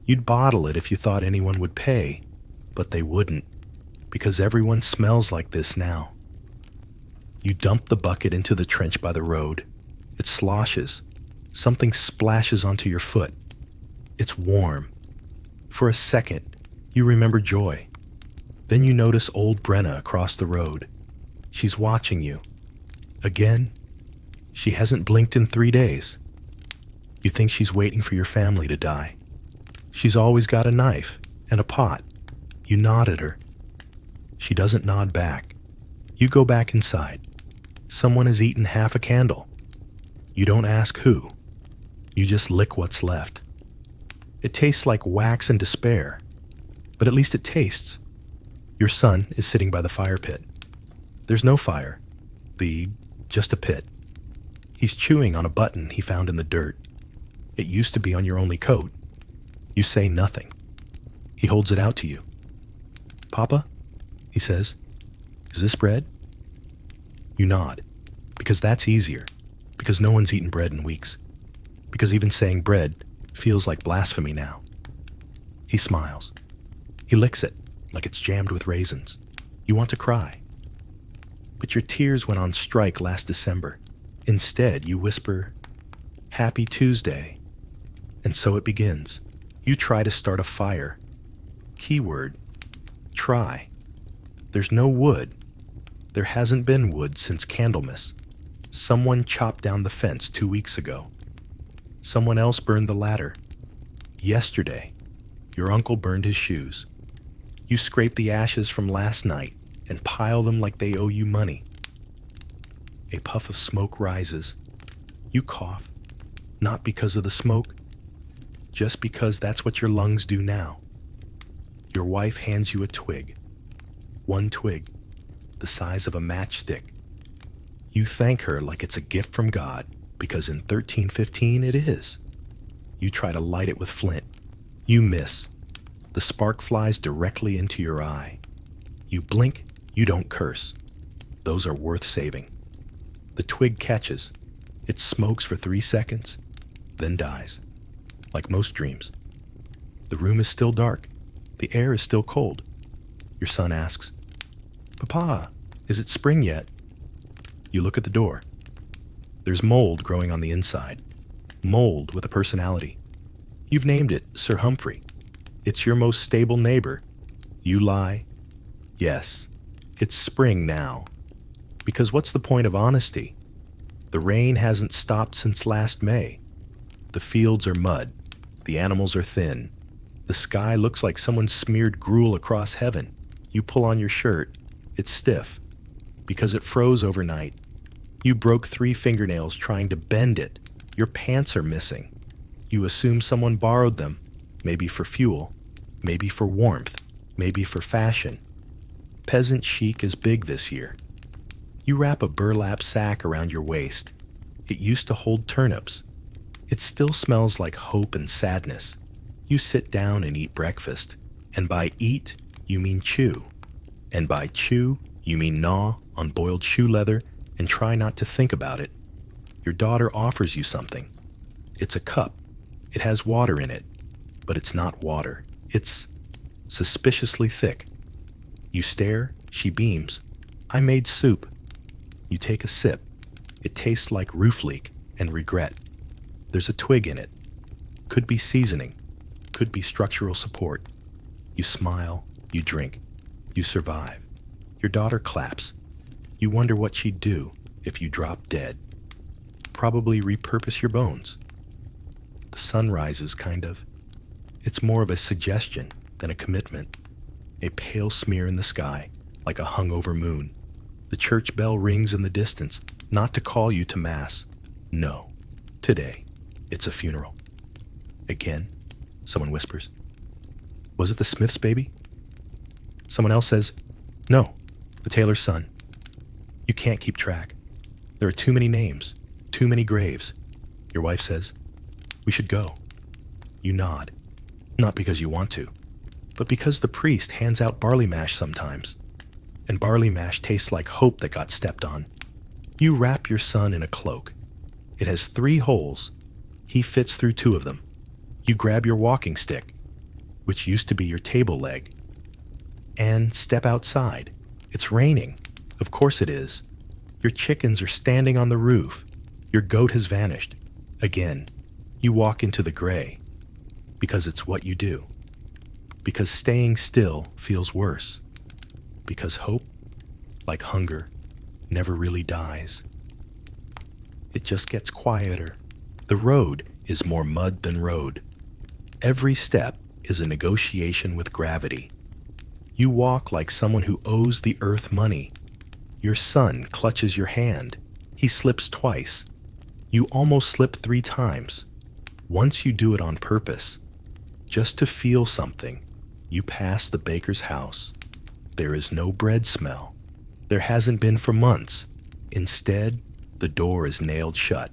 You'd bottle it if you thought anyone would pay, but they wouldn't, because everyone smells like this now. You dump the bucket into the trench by the road. It sloshes. Something splashes onto your foot. It's warm. For a second, you remember joy. Then you notice old Brenna across the road. She's watching you. Again, she hasn't blinked in 3 days. You think she's waiting for your family to die. She's always got a knife and a pot. You nod at her. She doesn't nod back. You go back inside. Someone has eaten half a candle. You don't ask who. You just lick what's left. It tastes like wax and despair, but at least it tastes. Your son is sitting by the fire pit. There's no fire. Just a pit. He's chewing on a button he found in the dirt. It used to be on your only coat. You say nothing. He holds it out to you. Papa? He he says. Is this bread? You nod, because that's easier, because no one's eaten bread in weeks, because even saying bread feels like blasphemy now. He smiles. He licks it like it's jammed with raisins. You want to cry. But your tears went on strike last December. Instead, you whisper, Happy Tuesday. And so it begins. You try to start a fire. Keyword, try. There's no wood. There hasn't been wood since Candlemas. Someone chopped down the fence 2 weeks ago. Someone else burned the ladder. Yesterday, your uncle burned his shoes. You scrape the ashes from last night and pile them like they owe you money. A puff of smoke rises. You cough, not because of the smoke, just because that's what your lungs do now. Your wife hands you a twig. One twig, the size of a matchstick. You thank her like it's a gift from God, because in 1315 it is. You try to light it with flint. You miss. The spark flies directly into your eye. You blink, you don't curse. Those are worth saving. The twig catches. It smokes for 3 seconds, then dies, like most dreams. The room is still dark. The air is still cold. Your son asks, Papa, is it spring yet? You look at the door. There's mold growing on the inside. Mold with a personality. You've named it Sir Humphrey. It's your most stable neighbor. You lie. Yes, it's spring now. Because what's the point of honesty? The rain hasn't stopped since last May. The fields are mud. The animals are thin. The sky looks like someone smeared gruel across heaven. You pull on your shirt. It's stiff. Because it froze overnight. You broke 3 fingernails trying to bend it. Your pants are missing. You assume someone borrowed them. Maybe for fuel. Maybe for warmth. Maybe for fashion. Peasant chic is big this year. You wrap a burlap sack around your waist. It used to hold turnips. It still smells like hope and sadness. You sit down and eat breakfast. And by eat, you mean chew. And by chew, you mean gnaw on boiled shoe leather and try not to think about it. Your daughter offers you something. It's a cup. It has water in it. But it's not water. It's suspiciously thick. You stare, she beams. I made soup. You take a sip. It tastes like roof leak and regret. There's a twig in it. Could be seasoning. Could be structural support. You smile. You drink. You survive. Your daughter claps. You wonder what she'd do if you dropped dead. Probably repurpose your bones. The sun rises, kind of. It's more of a suggestion than a commitment. A pale smear in the sky, like a hungover moon. The church bell rings in the distance, not to call you to mass. No, today, it's a funeral. Again, someone whispers. Was it the Smith's baby? Someone else says, no, the tailor's son. You can't keep track. There are too many names, too many graves. Your wife says, we should go. You nod, not because you want to, but because the priest hands out barley mash sometimes. And barley mash tastes like hope that got stepped on. You wrap your son in a cloak. It has 3 holes. He fits through 2 of them. You grab your walking stick, which used to be your table leg, and step outside. It's raining. Of course it is. Your chickens are standing on the roof. Your goat has vanished. Again, you walk into the gray, because it's what you do. Because staying still feels worse. Because hope, like hunger, never really dies. It just gets quieter. The road is more mud than road. Every step is a negotiation with gravity. You walk like someone who owes the earth money. Your son clutches your hand. He slips twice. You almost slip 3 times. Once you do it on purpose. Just to feel something, you pass the baker's house. There is no bread smell. There hasn't been for months. Instead, the door is nailed shut.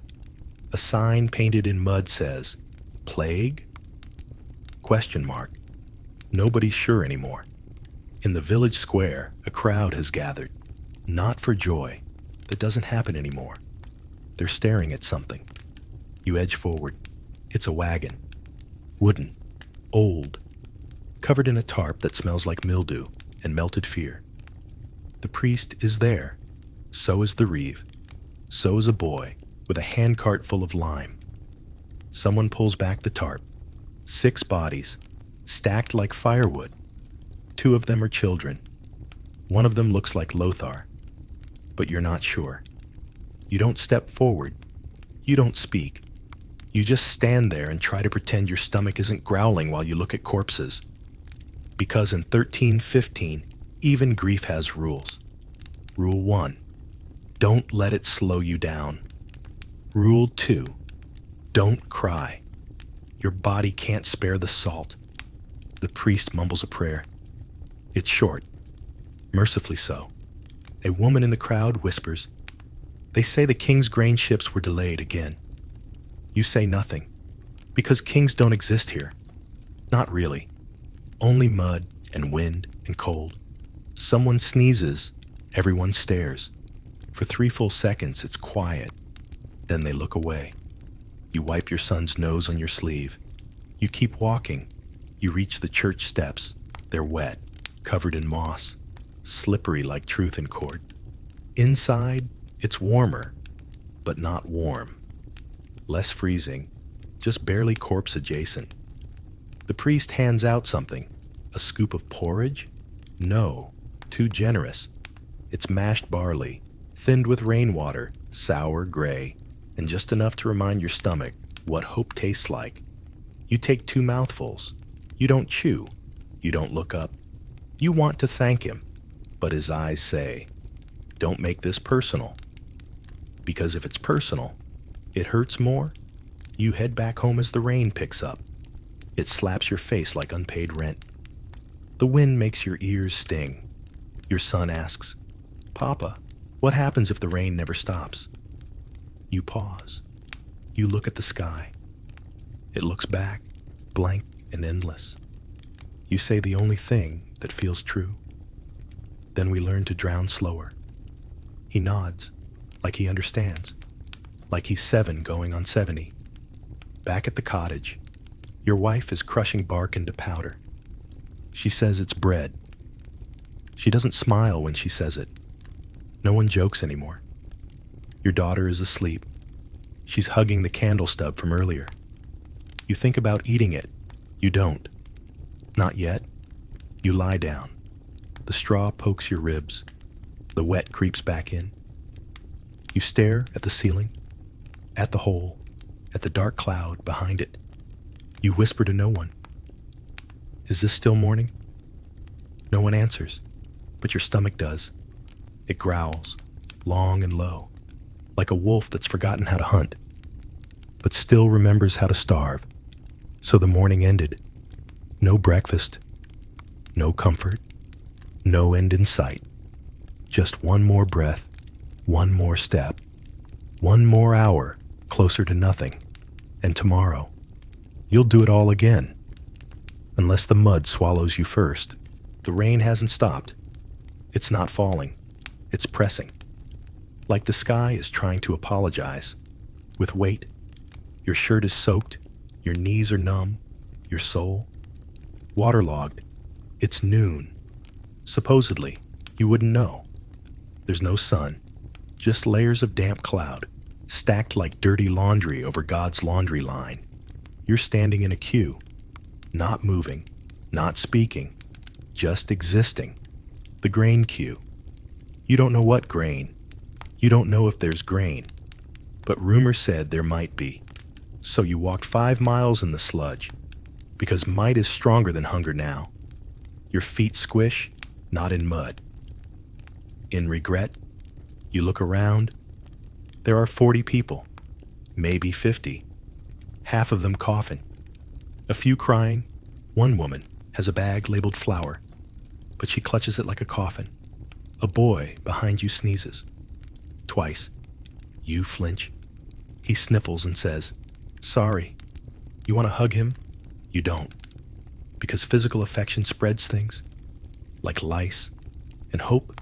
A sign painted in mud says, Plague? Question mark. Nobody's sure anymore. In the village square, a crowd has gathered, not for joy. That doesn't happen anymore. They're staring at something. You edge forward. It's a wagon. Wooden. Old. Covered in a tarp that smells like mildew and melted fear. The priest is there. So is the reeve. So is a boy with a handcart full of lime. Someone pulls back the tarp. 6 bodies, stacked like firewood. 2 of them are children. One of them looks like Lothar, but you're not sure. You don't step forward. You don't speak. You just stand there and try to pretend your stomach isn't growling while you look at corpses. Because in 1315, even grief has rules. Rule 1, don't let it slow you down. Rule 2, don't cry. Your body can't spare the salt. The priest mumbles a prayer. It's short, mercifully so. A woman in the crowd whispers, "They say the king's grain ships were delayed again." You say nothing, because kings don't exist here. Not really. Only mud and wind and cold. Someone sneezes, everyone stares. For 3 full seconds, it's quiet. Then they look away. You wipe your son's nose on your sleeve. You keep walking. You reach the church steps. They're wet, covered in moss, slippery like truth in court. Inside, it's warmer, but not warm. Less freezing, just barely corpse adjacent. The priest hands out something. A scoop of porridge? No, too generous. It's mashed barley, thinned with rainwater, sour gray, and just enough to remind your stomach what hope tastes like. You take 2 mouthfuls. You don't chew. You don't look up. You want to thank him, but his eyes say, "Don't make this personal." Because if it's personal, it hurts more. You head back home as the rain picks up. It slaps your face like unpaid rent. The wind makes your ears sting. Your son asks, "Papa, what happens if the rain never stops?" You pause. You look at the sky. It looks back, blank and endless. You say the only thing that feels true. Then we learn to drown slower. He nods, like he understands, like he's 7 going on 70. Back at the cottage, your wife is crushing bark into powder. She says it's bread. She doesn't smile when she says it. No one jokes anymore. Your daughter is asleep. She's hugging the candle stub from earlier. You think about eating it. You don't. Not yet. You lie down. The straw pokes your ribs. The wet creeps back in. You stare at the ceiling, at the hole, at the dark cloud behind it. You whisper to no one. Is this still morning? No one answers, but your stomach does. It growls, long and low, like a wolf that's forgotten how to hunt, but still remembers how to starve. So the morning ended. No breakfast, no comfort, no end in sight. Just one more breath, one more step, one more hour closer to nothing. And tomorrow, you'll do it all again. Unless the mud swallows you first. The rain hasn't stopped. It's not falling. It's pressing. Like the sky is trying to apologize. With weight. Your shirt is soaked. Your knees are numb. Your soul waterlogged. It's noon. Supposedly, you wouldn't know. There's no sun. Just layers of damp cloud, stacked like dirty laundry over God's laundry line. You're standing in a queue. Not moving, not speaking, just existing. The grain queue. You don't know what grain. You don't know if there's grain. But rumor said there might be. So you walked 5 miles in the sludge. Because might is stronger than hunger now. Your feet squish, not in mud. In regret, you look around. There are 40 people, maybe 50. Half of them coughing. A few crying. One woman has a bag labeled flour, but she clutches it like a coffin. A boy behind you sneezes. Twice. You flinch. He sniffles and says, "Sorry." You want to hug him? You don't. Because physical affection spreads things. like lice and hope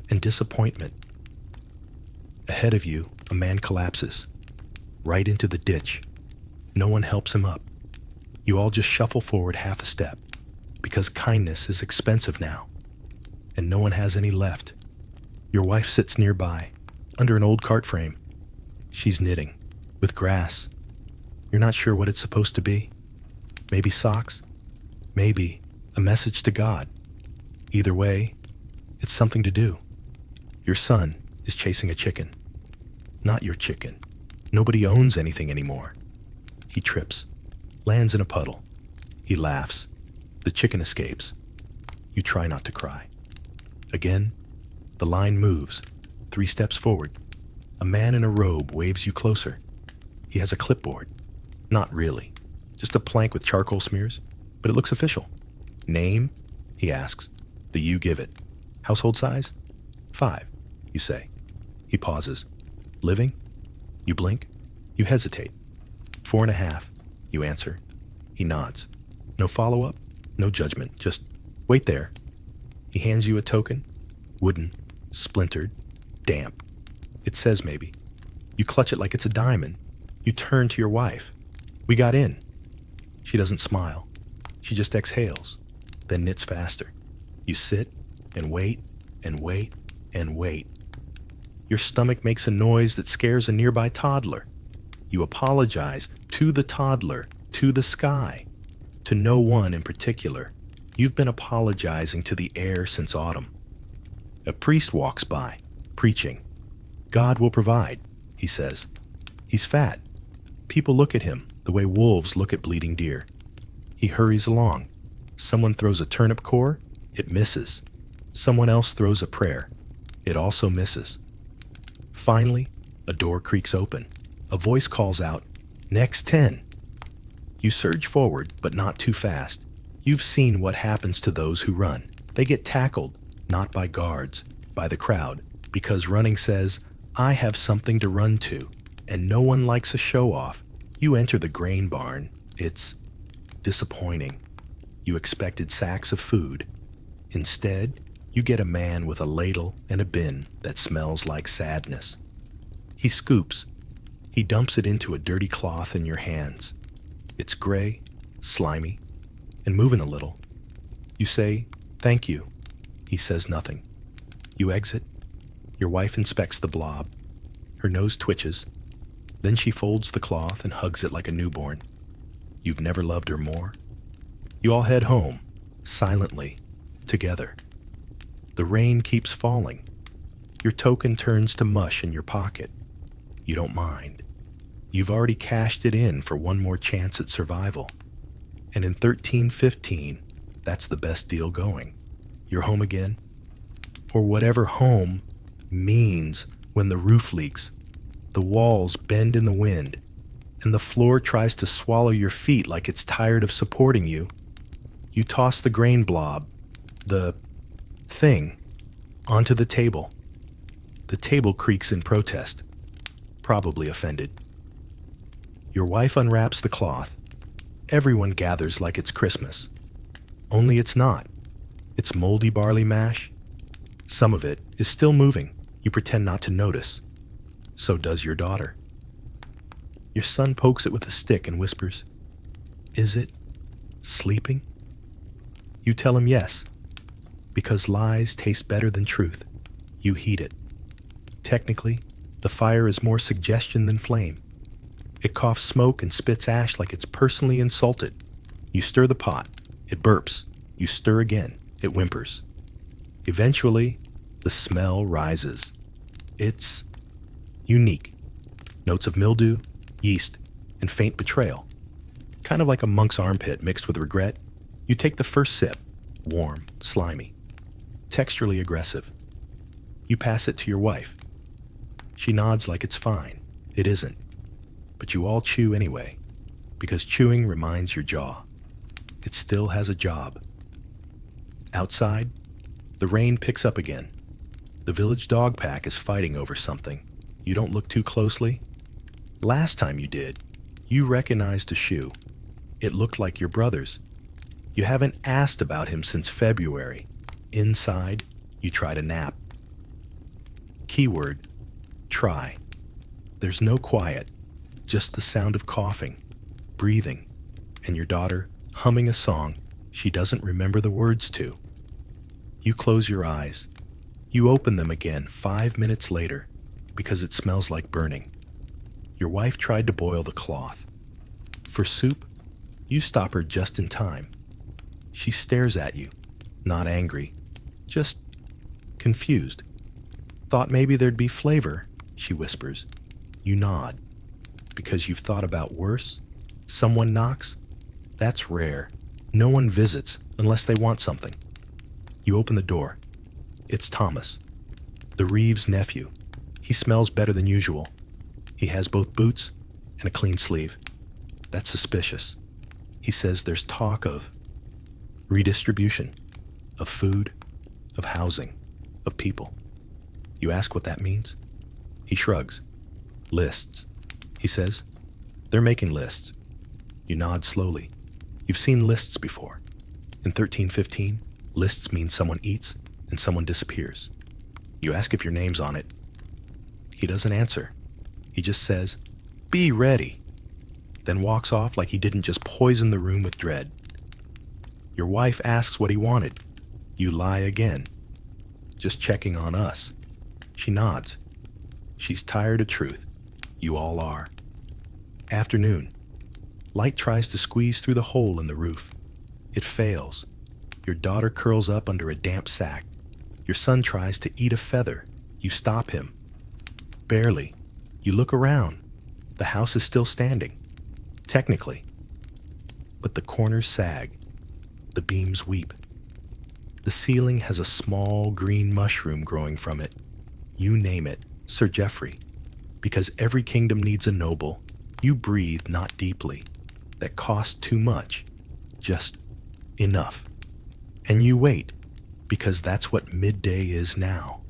and disappointment. Ahead of you, a man collapses, right into the ditch. No one helps him up. You all just shuffle forward half a step, because kindness is expensive now, and no one has any left. Your wife sits nearby, under an old cart frame. She's knitting, with grass. You're not sure what it's supposed to be. Maybe socks. Maybe a message to God. Either way, it's something to do. Your son is chasing a chicken. Not your chicken. Nobody owns anything anymore. He trips, lands in a puddle. He laughs. The chicken escapes. You try not to cry. Again, the line moves, 3 steps forward. A man in a robe waves you closer. He has a clipboard. Not really. Just a plank with charcoal smears, but it looks official. Name? He asks. The you give it. Household size? 5, you say. He pauses. Living? You blink. You hesitate. 4.5, you answer. He nods. No follow-up, no judgment, just wait there. He hands you a token. Wooden, splintered, damp. It says maybe. You clutch it like it's a diamond. You turn to your wife. We got in. She doesn't smile. She just exhales, then knits faster. You sit and wait and wait and wait. Your stomach makes a noise that scares a nearby toddler. You apologize to the toddler, to the sky, to no one in particular. You've been apologizing to the air since autumn. A priest walks by, preaching. God will provide, he says. He's fat. People look at him the way wolves look at bleeding deer. He hurries along. Someone throws a turnip core, it misses. Someone else throws a prayer. It also misses. Finally, a door creaks open. A voice calls out, "Next 10." You surge forward, but not too fast. You've seen what happens to those who run. They get tackled, not by guards, by the crowd, because running says, I have something to run to, and no one likes a show-off. You enter the grain barn. It's disappointing. You expected sacks of food. Instead, you get a man with a ladle and a bin that smells like sadness. He scoops. He dumps it into a dirty cloth in your hands. It's gray, slimy, and moving a little. You say, "Thank you." He says nothing. You exit. Your wife inspects the blob. Her nose twitches. Then she folds the cloth and hugs it like a newborn. You've never loved her more. You all head home, silently, together. The rain keeps falling. Your token turns to mush in your pocket. You don't mind. You've already cashed it in for one more chance at survival. And in 1315, that's the best deal going. You're home again. Or whatever home means when the roof leaks, the walls bend in the wind, and the floor tries to swallow your feet like it's tired of supporting you. You toss the grain blob, the thing, onto the table. The table creaks in protest, probably offended. Your wife unwraps the cloth. Everyone gathers like it's Christmas. Only it's not. It's moldy barley mash. Some of it is still moving. You pretend not to notice. So does your daughter. Your son pokes it with a stick and whispers, "Is it sleeping?" You tell him yes, because lies taste better than truth. You heat it. Technically, the fire is more suggestion than flame. It coughs smoke and spits ash like it's personally insulted. You stir the pot. It burps. You stir again. It whimpers. Eventually, the smell rises. It's unique. Notes of mildew, yeast, and faint betrayal. Kind of like a monk's armpit mixed with regret. You take the first sip. Warm, slimy, texturally aggressive. You pass it to your wife. She nods like it's fine. It isn't. But you all chew anyway, because chewing reminds your jaw. It still has a job. Outside, the rain picks up again. The village dog pack is fighting over something. You don't look too closely. Last time you did, you recognized a shoe. It looked like your brother's. You haven't asked about him since February. Inside, you try to nap. Keyword, try. There's no quiet, just the sound of coughing, breathing, and your daughter humming a song she doesn't remember the words to. You close your eyes. You open them again 5 minutes later because it smells like burning. Your wife tried to boil the cloth. For soup, you stop her just in time. She stares at you, not angry, just confused. Thought maybe there'd be flavor, she whispers. You nod. Because you've thought about worse? Someone knocks? That's rare. No one visits unless they want something. You open the door. It's Thomas, the Reeves nephew. He smells better than usual. He has both boots and a clean sleeve. That's suspicious. He says there's talk of redistribution, of food, of housing, of people. You ask what that means? He shrugs. Lists. He says, they're making lists. You nod slowly. You've seen lists before. In 1315, lists mean someone eats and someone disappears. You ask if your name's on it. He doesn't answer. He just says, be ready, then walks off like he didn't just poison the room with dread. Your wife asks what he wanted. You lie again. Just checking on us. She nods. She's tired of truth. You all are. Afternoon. Light tries to squeeze through the hole in the roof. It fails. Your daughter curls up under a damp sack. Your son tries to eat a feather. You stop him. Barely. You look around. The house is still standing. Technically. But the corners sag. The beams weep. The ceiling has a small green mushroom growing from it. You name it, Sir Geoffrey. Because every kingdom needs a noble, you breathe not deeply. That costs too much. Just enough. And you wait, because that's what midday is now.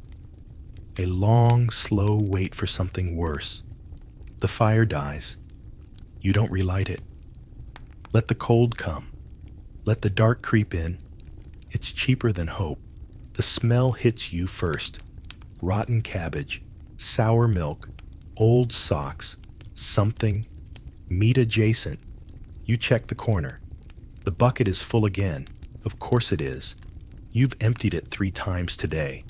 A long, slow wait for something worse. The fire dies. You don't relight it. Let the cold come. Let the dark creep in. It's cheaper than hope. The smell hits you first. Rotten cabbage, sour milk, old socks, something, meat adjacent. You check the corner. The bucket is full again. Of course it is. You've emptied it 3 times today,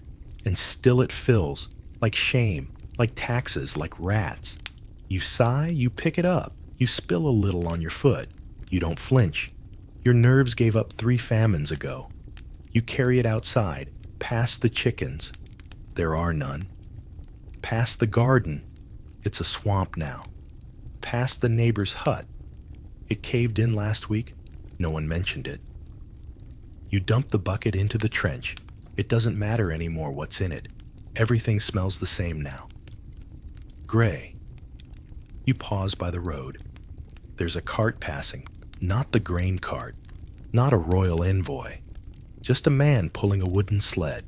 and still it fills, like shame, like taxes, like rats. You sigh, you pick it up, you spill a little on your foot. You don't flinch. Your nerves gave up 3 famines ago. You carry it outside, past the chickens. There are none. Past the garden. It's a swamp now. Past the neighbor's hut. It caved in last week. No one mentioned it. You dump the bucket into the trench. It doesn't matter anymore what's in it. Everything smells the same now. Gray. You pause by the road. There's a cart passing, not the grain cart, not a royal envoy, just a man pulling a wooden sled.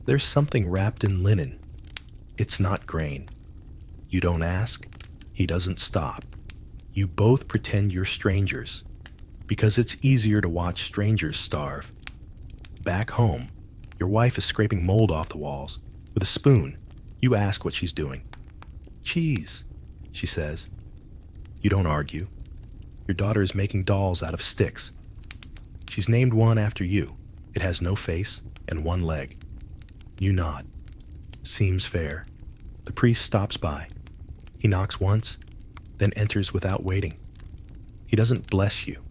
There's something wrapped in linen. It's not grain. You don't ask. He doesn't stop. You both pretend you're strangers, because it's easier to watch strangers starve. Back home, your wife is scraping mold off the walls with a spoon. You ask what she's doing. Cheese, she says. You don't argue. Your daughter is making dolls out of sticks. She's named one after you. It has no face and 1 leg. You nod. Seems fair. The priest stops by. He knocks once, then enters without waiting. He doesn't bless you.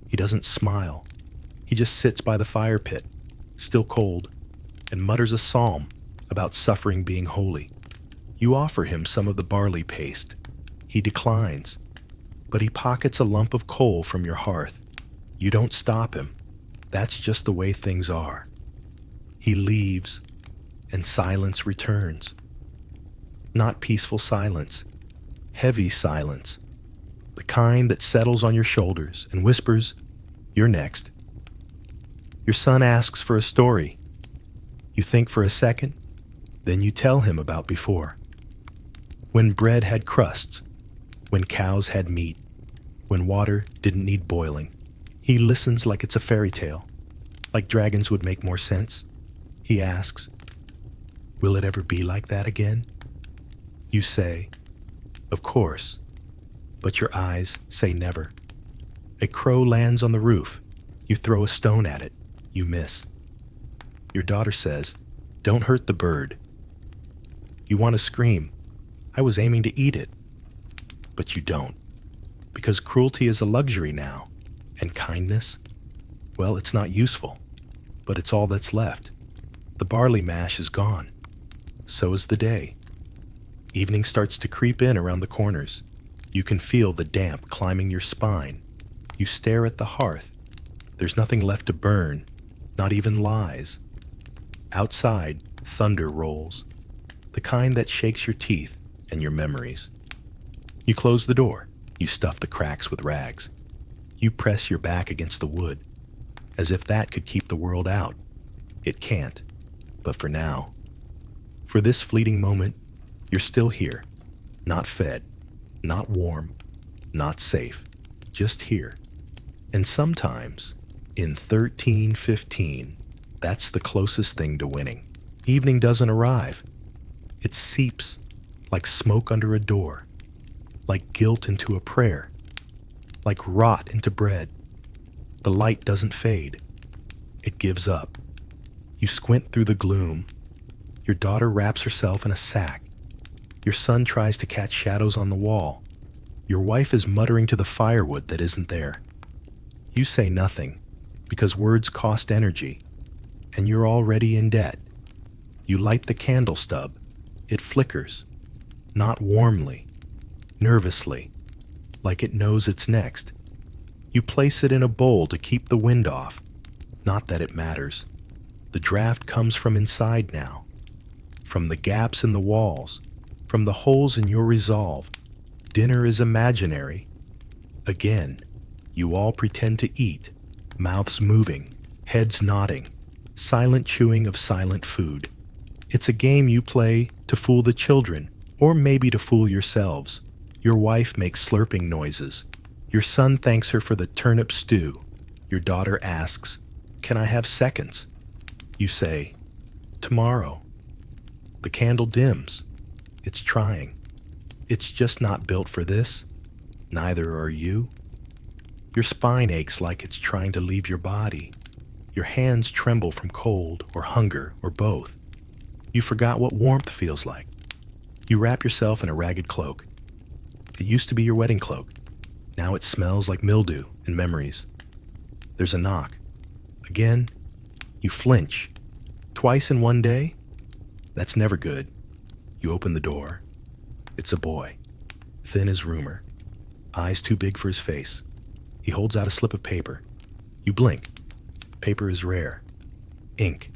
He doesn't smile. He just sits by the fire pit, still cold, and mutters a psalm about suffering being holy. You offer him some of the barley paste. He declines, but he pockets a lump of coal from your hearth. You don't stop him. That's just the way things are. He leaves, and silence returns. Not peaceful silence, heavy silence. The kind that settles on your shoulders and whispers, "You're next." Your son asks for a story. You think for a second, then you tell him about before. When bread had crusts, when cows had meat, when water didn't need boiling. He listens like it's a fairy tale, like dragons would make more sense. He asks, "Will it ever be like that again?" You say, "Of course," but your eyes say never. A crow lands on the roof. You throw a stone at it. You miss. Your daughter says, "Don't hurt the bird." You want to scream, "I was aiming to eat it." But you don't, because cruelty is a luxury now, and kindness, well, it's not useful, but it's all that's left. The barley mash is gone. So is the day. Evening starts to creep in around the corners. You can feel the damp climbing your spine. You stare at the hearth. There's nothing left to burn, not even lies. Outside, thunder rolls, the kind that shakes your teeth and your memories. You close the door. You stuff the cracks with rags. You press your back against the wood, as if that could keep the world out. It can't, but for now, for this fleeting moment, you're still here, not fed, not warm, not safe, just here. And sometimes, in 1315, that's the closest thing to winning. Evening doesn't arrive. It seeps like smoke under a door, like guilt into a prayer, like rot into bread. The light doesn't fade. It gives up. You squint through the gloom. Your daughter wraps herself in a sack. Your son tries to catch shadows on the wall. Your wife is muttering to the firewood that isn't there. You say nothing, because words cost energy, and you're already in debt. You light the candle stub. It flickers, not warmly, nervously, like it knows it's next. You place it in a bowl to keep the wind off, not that it matters. The draft comes from inside now, from the gaps in the walls, from the holes in your resolve. Dinner is imaginary. Again, you all pretend to eat, mouths moving, heads nodding, silent chewing of silent food. It's a game you play to fool the children, or maybe to fool yourselves. Your wife makes slurping noises. Your son thanks her for the turnip stew. Your daughter asks, "Can I have seconds?" You say, "Tomorrow." The candle dims. It's trying. It's just not built for this. Neither are you. Your spine aches like it's trying to leave your body. Your hands tremble from cold or hunger or both. You forgot what warmth feels like. You wrap yourself in a ragged cloak. It used to be your wedding cloak. Now it smells like mildew and memories. There's a knock. Again, you flinch. Twice in one day? That's never good. You open the door. It's a boy, thin as rumor, eyes too big for his face. He holds out a slip of paper. You blink. Paper is rare. Ink,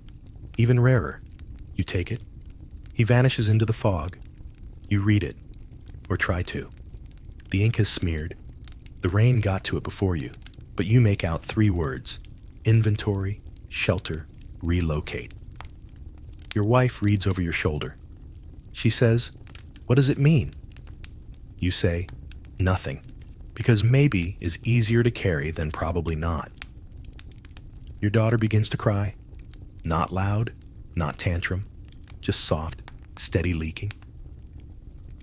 even rarer. You take it. He vanishes into the fog. You read it, or try to. The ink has smeared. The rain got to it before you, but you make out 3 words: inventory, shelter, relocate. Your wife reads over your shoulder. She says, "What does it mean?" You say, "Nothing," because maybe is easier to carry than probably not. Your daughter begins to cry. Not loud, not tantrum, just soft, steady leaking.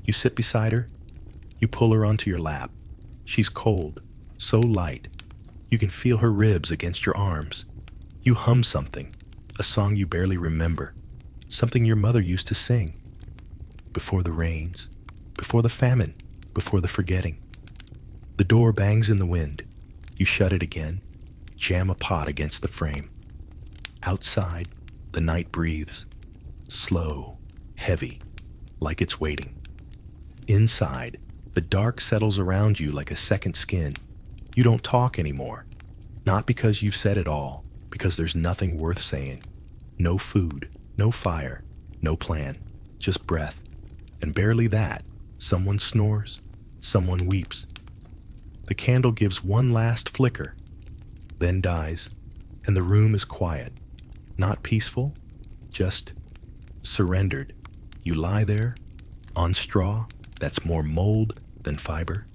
You sit beside her. You pull her onto your lap. She's cold, so light. You can feel her ribs against your arms. You hum something, a song you barely remember, something your mother used to sing. Before the rains, before the famine, before the forgetting. The door bangs in the wind. You shut it again, jam a pot against the frame. Outside, the night breathes, slow, heavy, like it's waiting. Inside, the dark settles around you like a second skin. You don't talk anymore. Not because you've said it all, because there's nothing worth saying. No food, no fire, no plan, just breath. And barely that. Someone snores, someone weeps. The candle gives one last flicker, then dies, and the room is quiet. Not peaceful, just surrendered. You lie there, on straw that's more mold than fiber.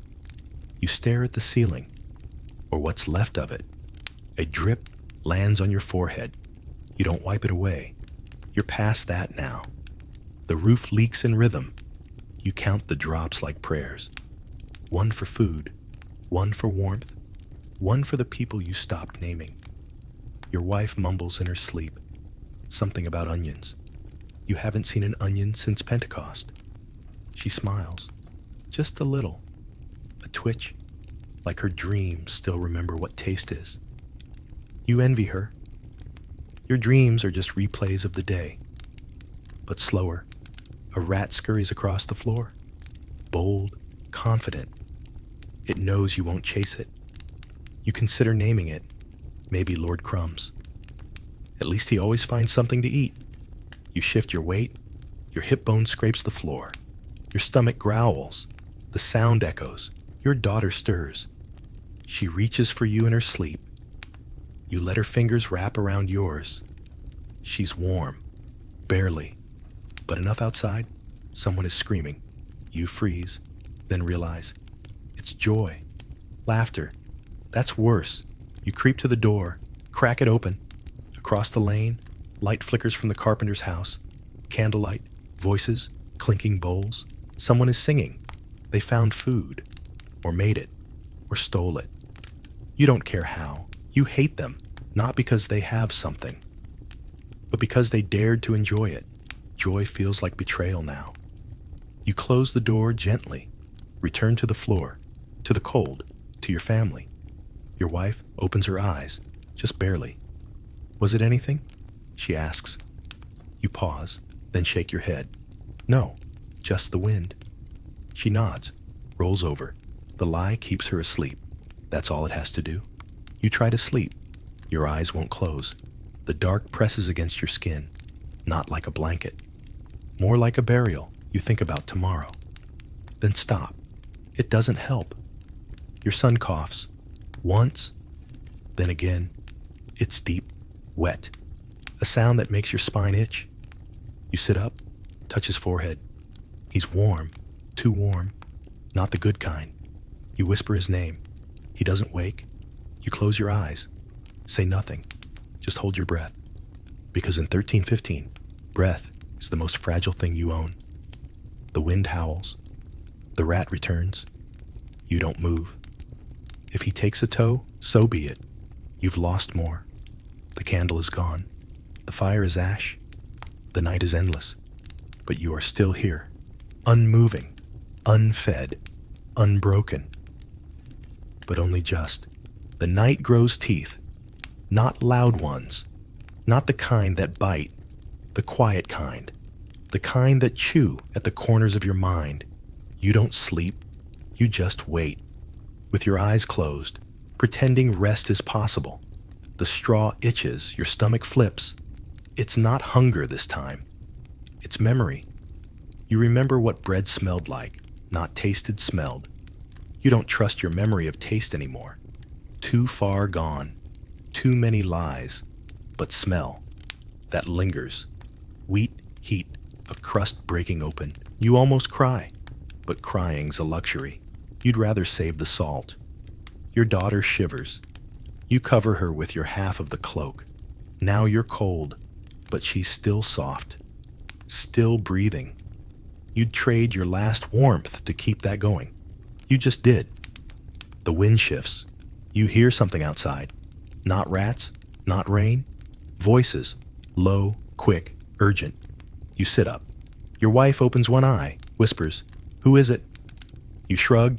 You stare at the ceiling, or what's left of it. A drip lands on your forehead. You don't wipe it away. You're past that now. The roof leaks in rhythm. You count the drops like prayers. One for food, one for warmth, one for the people you stopped naming. Your wife mumbles in her sleep, something about onions. You haven't seen an onion since Pentecost. She smiles, just a little, a twitch, like her dreams still remember what taste is. You envy her. Your dreams are just replays of the day. But slower, a rat scurries across the floor. Bold, confident. It knows you won't chase it. You consider naming it, maybe Lord Crumbs. At least he always finds something to eat. You shift your weight, your hip bone scrapes the floor. Your stomach growls, the sound echoes. Your daughter stirs. She reaches for you in her sleep. You let her fingers wrap around yours. She's warm, barely, but enough outside. Someone is screaming. You freeze, then realize it's joy, laughter. That's worse. You creep to the door, crack it open. Across the lane, light flickers from the carpenter's house. Candlelight, voices, clinking bowls. Someone is singing. They found food, or made it, or stole it. You don't care how. You hate them, not because they have something, but because they dared to enjoy it. Joy feels like betrayal now. You close the door gently, return to the floor, to the cold, to your family. Your wife opens her eyes, just barely. Was it anything? She asks. You pause, then shake your head. No, just the wind. She nods, rolls over. The lie keeps her asleep. That's all it has to do. You try to sleep. Your eyes won't close. The dark presses against your skin, not like a blanket. More like a burial you think about tomorrow. Then stop. It doesn't help. Your son coughs. Once, then again. It's deep, wet. A sound that makes your spine itch. You sit up, touch his forehead. He's warm, too warm. Not the good kind. You whisper his name. He doesn't wake. You close your eyes. Say nothing. Just hold your breath. Because in 1315, breath is the most fragile thing you own. The wind howls. The rat returns. You don't move. If he takes a toe, so be it. You've lost more. The candle is gone. The fire is ash. The night is endless. But you are still here, unmoving, unfed, unbroken. But only just. The night grows teeth, not loud ones, not the kind that bite, the quiet kind, the kind that chew at the corners of your mind. You don't sleep, you just wait, with your eyes closed, pretending rest is possible. The straw itches, your stomach flips. It's not hunger this time. It's memory. You remember what bread smelled like, not tasted, smelled. You don't trust your memory of taste anymore. Too far gone. Too many lies. But smell. That lingers. Wheat, heat, a crust breaking open. You almost cry. But crying's a luxury. You'd rather save the salt. Your daughter shivers. You cover her with your half of the cloak. Now you're cold, but she's still soft. Still breathing. You'd trade your last warmth to keep that going. You just did. The wind shifts. You hear something outside. Not rats, not rain. Voices. Low, quick, urgent. You sit up. Your wife opens one eye, whispers, "Who is it?" You shrug.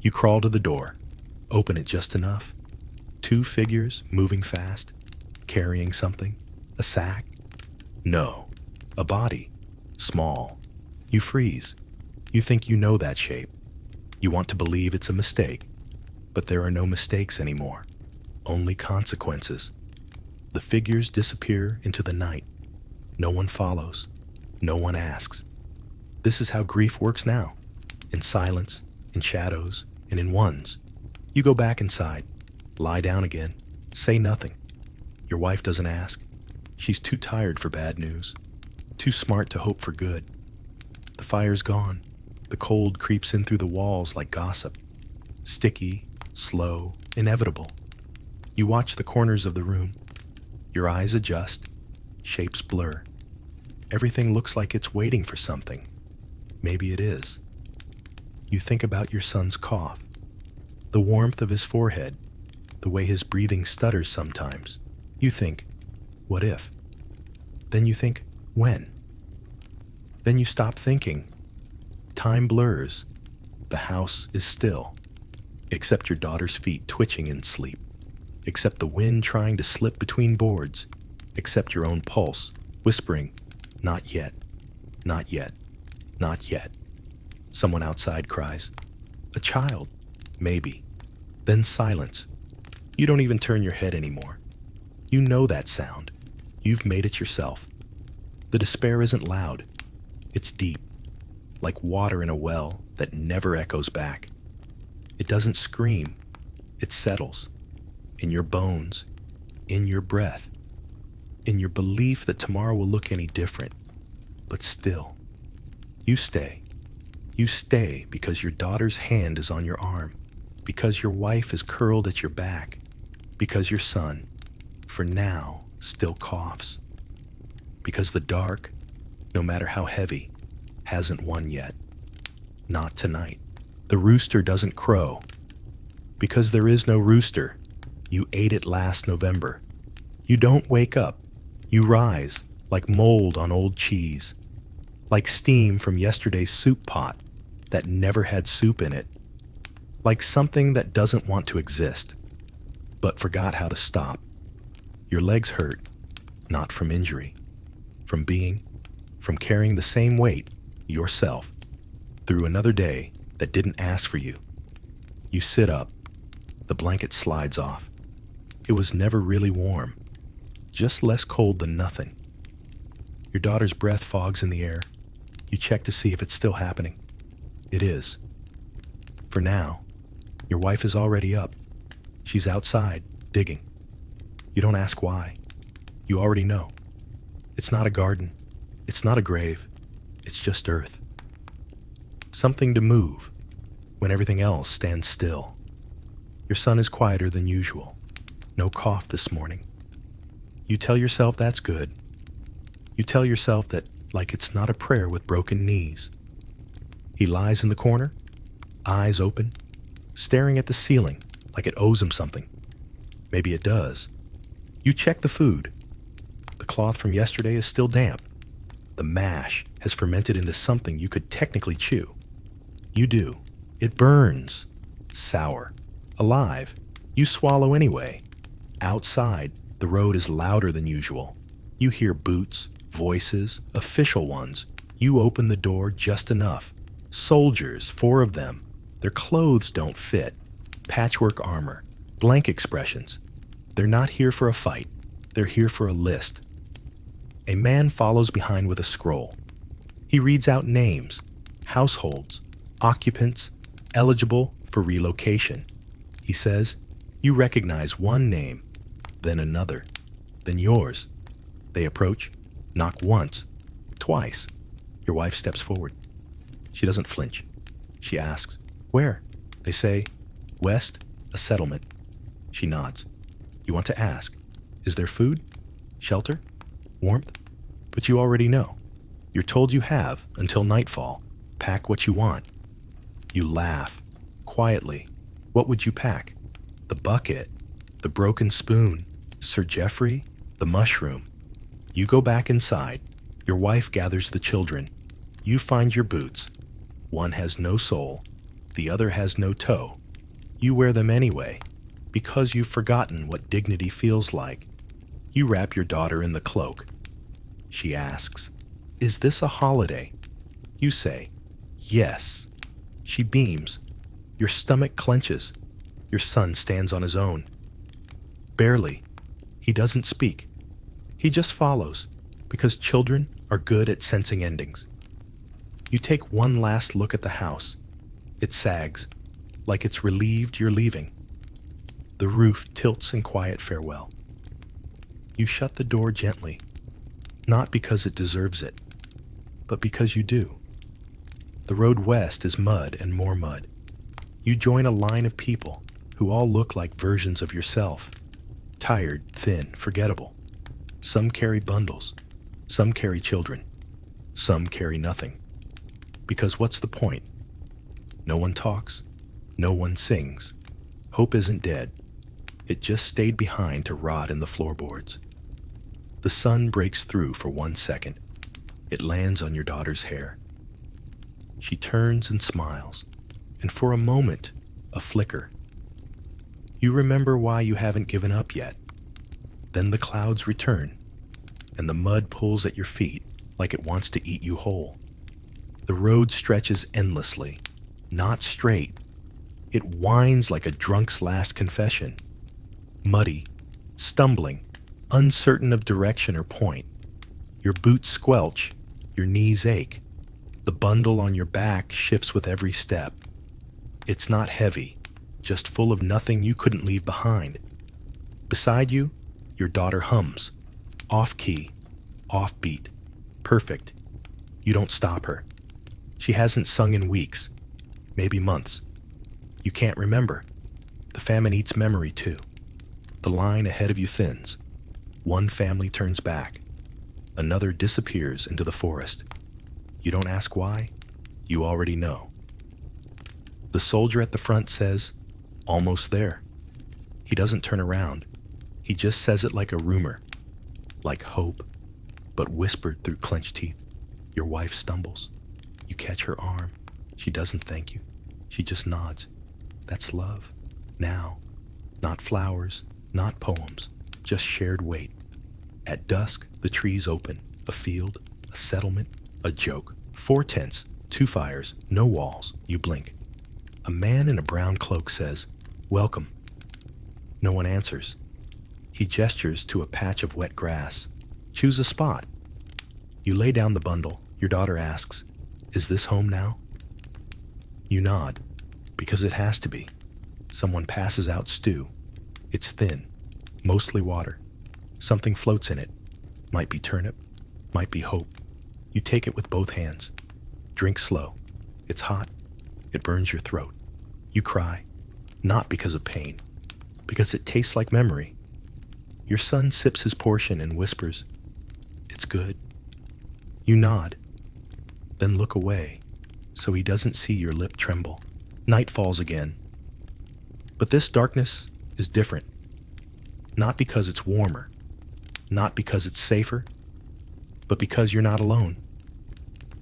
You crawl to the door. Open it just enough. Two figures moving fast, carrying something. A sack. No. A body. Small. You freeze. You think you know that shape. You want to believe it's a mistake. But there are no mistakes anymore. Only consequences. The figures disappear into the night. No one follows. No one asks. This is how grief works now. In silence, in shadows, and in ones. You go back inside. Lie down again. Say nothing. Your wife doesn't ask. She's too tired for bad news. Too smart to hope for good. The fire's gone. The cold creeps in through the walls like gossip. Sticky, slow, inevitable. You watch the corners of the room. Your eyes adjust, shapes blur. Everything looks like it's waiting for something. Maybe it is. You think about your son's cough, the warmth of his forehead, the way his breathing stutters sometimes. You think, what if? Then you think, when? Then you stop thinking. Time blurs. The house is still, except your daughter's feet twitching in sleep, except the wind trying to slip between boards, except your own pulse, whispering, not yet, not yet, not yet. Someone outside cries, a child, maybe. Then silence. You don't even turn your head anymore. You know that sound. You've made it yourself. The despair isn't loud. It's deep, like water in a well that never echoes back. It doesn't scream. It settles. In your bones, in your breath, in your belief that tomorrow will look any different. But still, you stay. You stay because your daughter's hand is on your arm, because your wife is curled at your back, because your son, for now, still coughs, because the dark, no matter how heavy, hasn't won yet. Not tonight. The rooster doesn't crow. Because there is no rooster. You ate it last November. You don't wake up. You rise like mold on old cheese, like steam from yesterday's soup pot that never had soup in it, like something that doesn't want to exist, but forgot how to stop. Your legs hurt, not from injury, from carrying the same weight, yourself, through another day that didn't ask for you. You sit up. The blanket slides off. It was never really warm, just less cold than nothing. Your daughter's breath fogs in the air. You check to see if it's still happening. It is. For now, your wife is already up. She's outside, digging. You don't ask why. You already know. It's not a garden. It's not a grave. It's just earth. Something to move when everything else stands still. Your son is quieter than usual. No cough this morning. You tell yourself that's good. You tell yourself that like it's not a prayer with broken knees. He lies in the corner, eyes open, staring at the ceiling like it owes him something. Maybe it does. You check the food. The cloth from yesterday is still damp. The mash has fermented into something you could technically chew. You do. It burns. Sour. Alive. You swallow anyway. Outside, the road is louder than usual. You hear boots, voices, official ones. You open the door just enough. Soldiers, 4 of them. Their clothes don't fit. Patchwork armor. Blank expressions. They're not here for a fight. They're here for a list. A man follows behind with a scroll. He reads out names, households, occupants, eligible for relocation. He says, you recognize one name, then another, then yours. They approach, knock once, twice. Your wife steps forward. She doesn't flinch. She asks, where? They say, west, a settlement. She nods. You want to ask, is there food? Shelter? Warmth? But you already know. You're told you have until nightfall. Pack what you want. You laugh, quietly. What would you pack? The bucket, the broken spoon, Sir Geoffrey, the mushroom. You go back inside. Your wife gathers the children. You find your boots. One has no sole, the other has no toe. You wear them anyway, because you've forgotten what dignity feels like. You wrap your daughter in the cloak. She asks, is this a holiday? You say, yes. She beams. Your stomach clenches. Your son stands on his own. Barely. He doesn't speak. He just follows, because children are good at sensing endings. You take one last look at the house. It sags, like it's relieved you're leaving. The roof tilts in quiet farewell. You shut the door gently, not because it deserves it, but because you do. The road west is mud and more mud. You join a line of people who all look like versions of yourself. Tired, thin, forgettable. Some carry bundles. Some carry children. Some carry nothing. Because what's the point? No one talks. No one sings. Hope isn't dead. It just stayed behind to rot in the floorboards. The sun breaks through for 1 second. It lands on your daughter's hair. She turns and smiles, and for a moment, a flicker. You remember why you haven't given up yet. Then the clouds return, and the mud pulls at your feet like it wants to eat you whole. The road stretches endlessly, not straight. It whines like a drunk's last confession. Muddy, stumbling, uncertain of direction or point. Your boots squelch, your knees ache. The bundle on your back shifts with every step. It's not heavy, just full of nothing you couldn't leave behind. Beside you, your daughter hums, off-key, off-beat, perfect. You don't stop her. She hasn't sung in weeks, maybe months. You can't remember. The famine eats memory too. The line ahead of you thins. One family turns back. Another disappears into the forest. You don't ask why. You already know. The soldier at the front says, "Almost there." He doesn't turn around. He just says it like a rumor, like hope, but whispered through clenched teeth. Your wife stumbles. You catch her arm. She doesn't thank you. She just nods. That's love. Now. Not flowers, not poems, just shared weight. At dusk, the trees open. A field, a settlement, a joke. 4 tents, 2 fires, no walls. You blink. A man in a brown cloak says, "Welcome." No one answers. He gestures to a patch of wet grass. Choose a spot. You lay down the bundle. Your daughter asks, "Is this home now?" You nod, because it has to be. Someone passes out stew. It's thin, mostly water. Something floats in it. Might be turnip, might be hope. You take it with both hands. Drink slow. It's hot. It burns your throat. You cry, not because of pain, because it tastes like memory. Your son sips his portion and whispers, "It's good." You nod, then look away, so he doesn't see your lip tremble. Night falls again. But this darkness is different. Not because it's warmer, not because it's safer, but because you're not alone.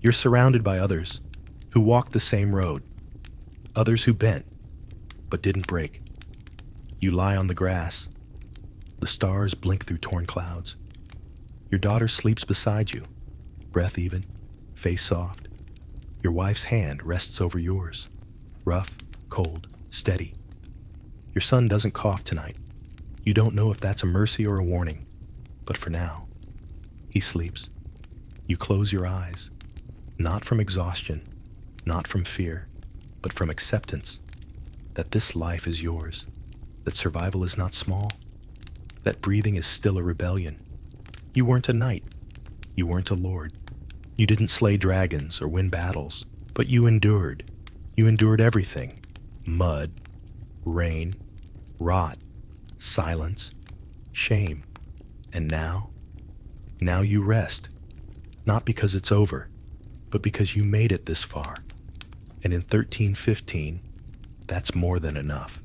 You're surrounded by others who walked the same road, others who bent, but didn't break. You lie on the grass. The stars blink through torn clouds. Your daughter sleeps beside you, breath even, face soft. Your wife's hand rests over yours, rough, cold, steady. Your son doesn't cough tonight. You don't know if that's a mercy or a warning, but for now, he sleeps. You close your eyes, not from exhaustion, not from fear, but from acceptance that this life is yours, that survival is not small, that breathing is still a rebellion. You weren't a knight. You weren't a lord. You didn't slay dragons or win battles, but you endured. You endured everything. Mud, rain, rot, silence, shame. And now you rest. Not because it's over, but because you made it this far. And in 1315, that's more than enough.